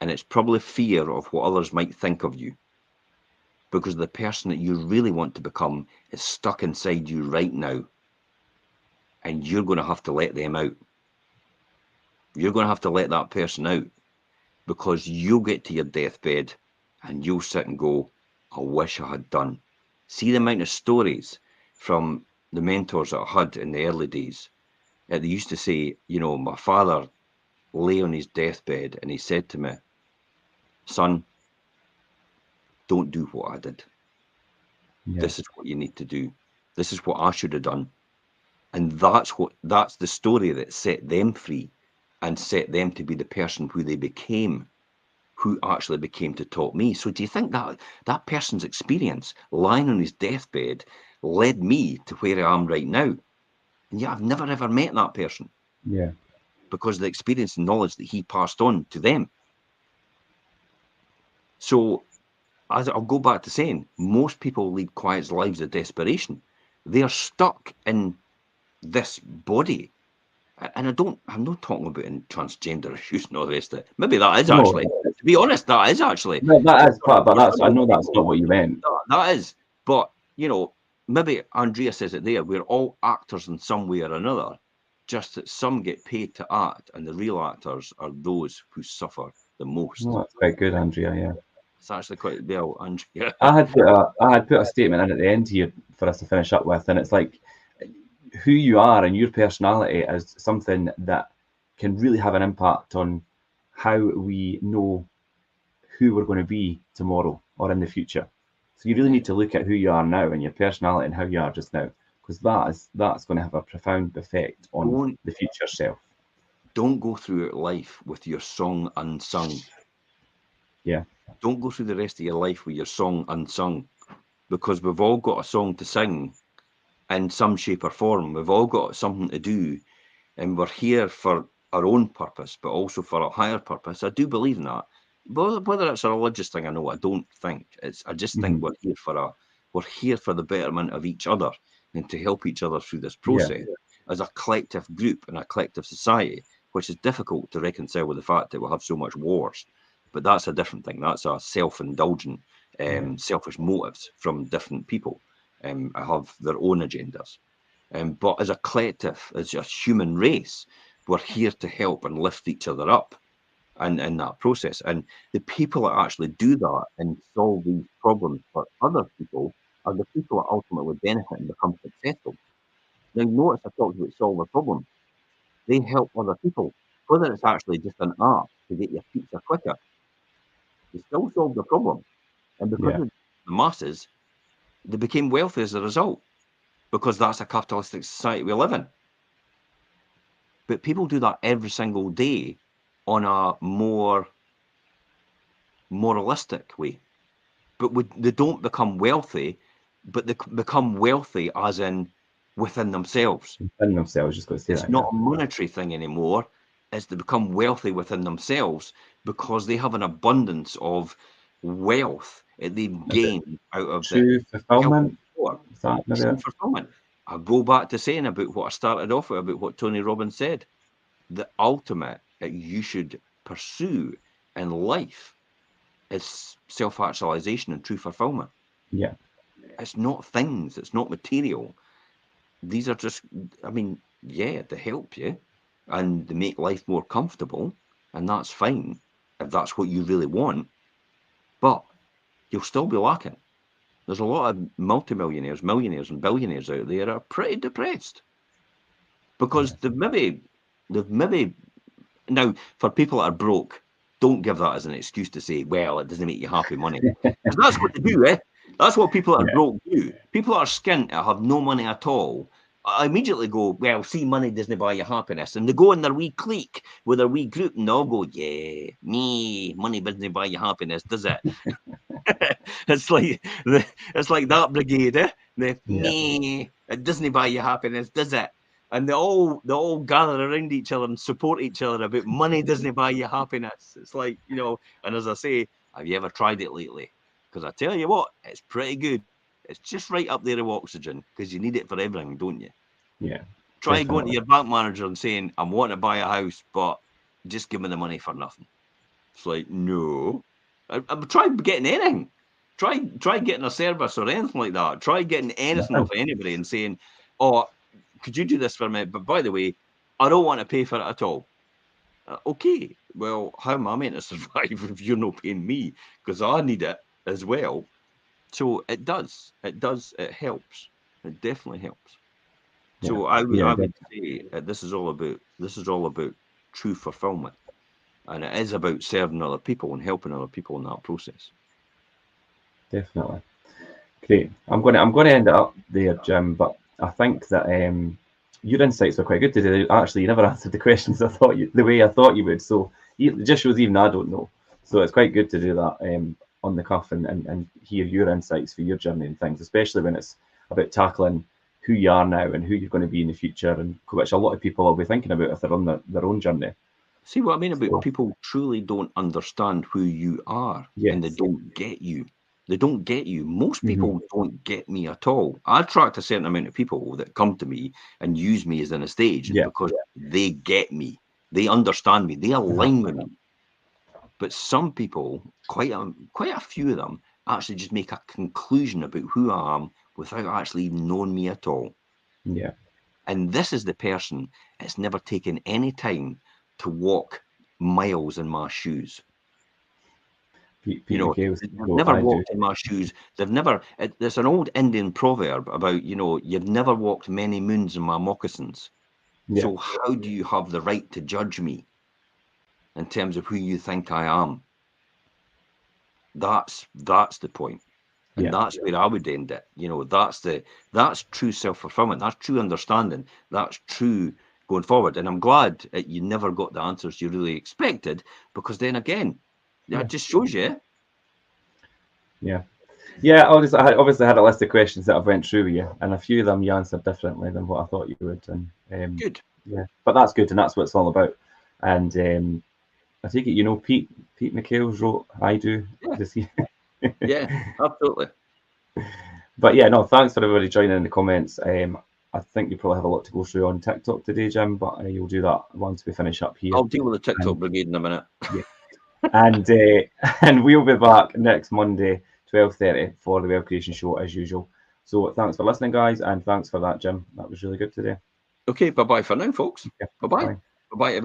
Speaker 2: And it's probably fear of what others might think of you because the person that you really want to become is stuck inside you right now. And you're going to have to let them out. You're going to have to let that person out because you'll get to your deathbed and you'll sit and go, I wish I had done. See the amount of stories from the mentors that I had in the early days. They used to say, my father lay on his deathbed and he said to me, son, don't do what I did.
Speaker 1: Yeah,
Speaker 2: This is what you need to do. This is what I should have done. And that's the story that set them free and set them to be the person who they became, who actually became to taught me. So do you think that that person's experience lying on his deathbed led me to where I am right now? And yet I've never ever met that person
Speaker 1: yeah,
Speaker 2: because of the experience and knowledge that he passed on to them. So as I'll go back to saying, most people lead quiet lives of desperation. They are stuck in this body. And I'm not talking about in transgender issues and all the rest of it. Maybe that is
Speaker 1: no,
Speaker 2: actually, to be honest, that is actually.
Speaker 1: no, that is part, but
Speaker 2: For
Speaker 1: that's
Speaker 2: some
Speaker 1: I
Speaker 2: of the
Speaker 1: know that's
Speaker 2: people,
Speaker 1: not what you meant.
Speaker 2: that is. But, maybe Andrea says it there. We're all actors in some way or another, just that some get paid to act, and the real actors are those who suffer the most.
Speaker 1: No, that's quite good, Andrea. Yeah,
Speaker 2: It's actually quite well, Andrea.
Speaker 1: I had put a statement in at the end here for us to finish up with, and it's like who you are and your personality is something that can really have an impact on how we know who we're going to be tomorrow or in the future. So you really
Speaker 2: Yeah.
Speaker 1: need to look at who you are now and your personality and how you are just now, because that's going to have a profound effect on
Speaker 2: Don't
Speaker 1: the future self.
Speaker 2: don't go through life with your song unsung.
Speaker 1: Yeah,
Speaker 2: Don't go through the rest of your life with your song unsung, because we've all got a song to sing in some shape or form. We've all got something to do, and we're here for our own purpose, but also for a higher purpose. I do believe in that. But whether it's a religious thing, I know I don't think it's. I just think
Speaker 1: hmm,
Speaker 2: we're here for the betterment of each other and to help each other through this
Speaker 1: yeah,
Speaker 2: process as a collective group and a collective society, which is difficult to reconcile with the fact that we have so much wars. But that's a different thing. That's a self-indulgent,
Speaker 1: yeah,
Speaker 2: selfish motives from different people. Have their own agendas. But as a collective, as a human race, we're here to help and lift each other up and in that process. And the people that actually do that and solve these problems for other people are the people that ultimately benefit and become successful. Now, notice I talked about solve a problem. They help other people, whether it's actually just an app to get your pizza quicker. They still solve the problem. And because
Speaker 1: yeah,
Speaker 2: of the masses, They became wealthy as a result, because that's a capitalistic society we live in. But people do that every single day on a more moralistic way. But they don't become wealthy, but they become wealthy as in within themselves.
Speaker 1: Within themselves, just got to say
Speaker 2: It's
Speaker 1: that.
Speaker 2: not a monetary thing anymore. It's they become wealthy within themselves because they have an abundance of wealth that they've gained out of the
Speaker 1: True fulfillment. Is that maybe
Speaker 2: true
Speaker 1: it?
Speaker 2: fulfillment. I go back to saying about what I started off with, about what Tony Robbins said. The ultimate that you should pursue in life is self-actualization and true fulfillment.
Speaker 1: Yeah.
Speaker 2: It's not things, it's not material. These are just, I mean, yeah, they help you and they make life more comfortable, and that's fine if that's what you really want, but you'll still be lacking. There's a lot of multimillionaires, millionaires, and billionaires out there that are pretty depressed because they've maybe now, for people that are broke, don't give that as an excuse to say, well, it doesn't make you happy, money. Because that's what they do, eh? That's what people that are broke do. People that are skint, that have no money at all, I immediately go, well, see, money doesn't buy you happiness. And they go in their wee clique with their wee group, and they'll go, yeah, me, money doesn't buy you happiness, does it? it's like that brigade, eh? Me, it doesn't buy you happiness, does it? And they all gather around each other and support each other about money doesn't buy you happiness. It's like, you know, and as I say, have you ever tried it lately? Because I tell you what, it's pretty good. It's just right up there with oxygen, because you need it for everything, don't you?
Speaker 1: Yeah.
Speaker 2: Try going to your bank manager and saying, I'm wanting to buy a house, but just give me the money for nothing. It's like, no. I've tried getting anything. Try getting a service or anything like that. Try getting anything off anybody and saying, oh, could you do this for me? But by the way, I don't want to pay for it at all. Okay, well, how am I meant to survive if you're not paying me? Because I need it as well. So it does. It helps. It definitely helps.
Speaker 1: Yeah.
Speaker 2: So I would say this is all about true fulfillment, and it is about serving other people and helping other people in that process.
Speaker 1: Definitely. Great. I'm going to end it up there, Jim. But I think that your insights are quite good today. Actually, you never answered the questions the way I thought you would. So it just shows even I don't know. So it's quite good to do that on the cuff and hear your insights for your journey and things, especially when it's about tackling who you are now and who you're going to be in the future, and which a lot of people will be thinking about if they're on their own journey.
Speaker 2: See what I mean about people truly don't understand who you are, and they don't get you. They don't get you. Most people don't get me at all. I attract a certain amount of people that come to me and use me as an estate agent because they get me. They understand me. They align with me. But some people, quite a few of them, actually just make a conclusion about who I am without actually even knowing me at all.
Speaker 1: Yeah.
Speaker 2: And this is the person that's never taken any time to walk miles in my shoes.
Speaker 1: Pete
Speaker 2: They've never walked in my shoes. They've never. There's an old Indian proverb about, you've never walked many moons in my moccasins.
Speaker 1: Yeah.
Speaker 2: So how do you have the right to judge me in terms of who you think I am? That's the point. And that's where I would end it. That's true self-fulfillment. That's true understanding. That's true going forward. And I'm glad that you never got the answers you really expected, because then again, that just shows you.
Speaker 1: Yeah. I obviously had a list of questions that I've went through with you, and a few of them you answered differently than what I thought you would. And
Speaker 2: Good.
Speaker 1: Yeah, but that's good, and that's what it's all about. And I think Pete McHale's wrote "I Do."
Speaker 2: Yeah, absolutely.
Speaker 1: But yeah, no, thanks for everybody joining in the comments. I think you probably have a lot to go through on TikTok today, Jim, but you'll do that once we finish up here.
Speaker 2: I'll deal with the TikTok brigade in a minute.
Speaker 1: Yeah. and and we'll be back next Monday, 12:30 for the Web Creation Show as usual. So thanks for listening, guys, and thanks for that, Jim. That was really good today.
Speaker 2: Okay, bye-bye for now, folks.
Speaker 1: Yeah,
Speaker 2: Bye-bye. Bye-bye, everybody.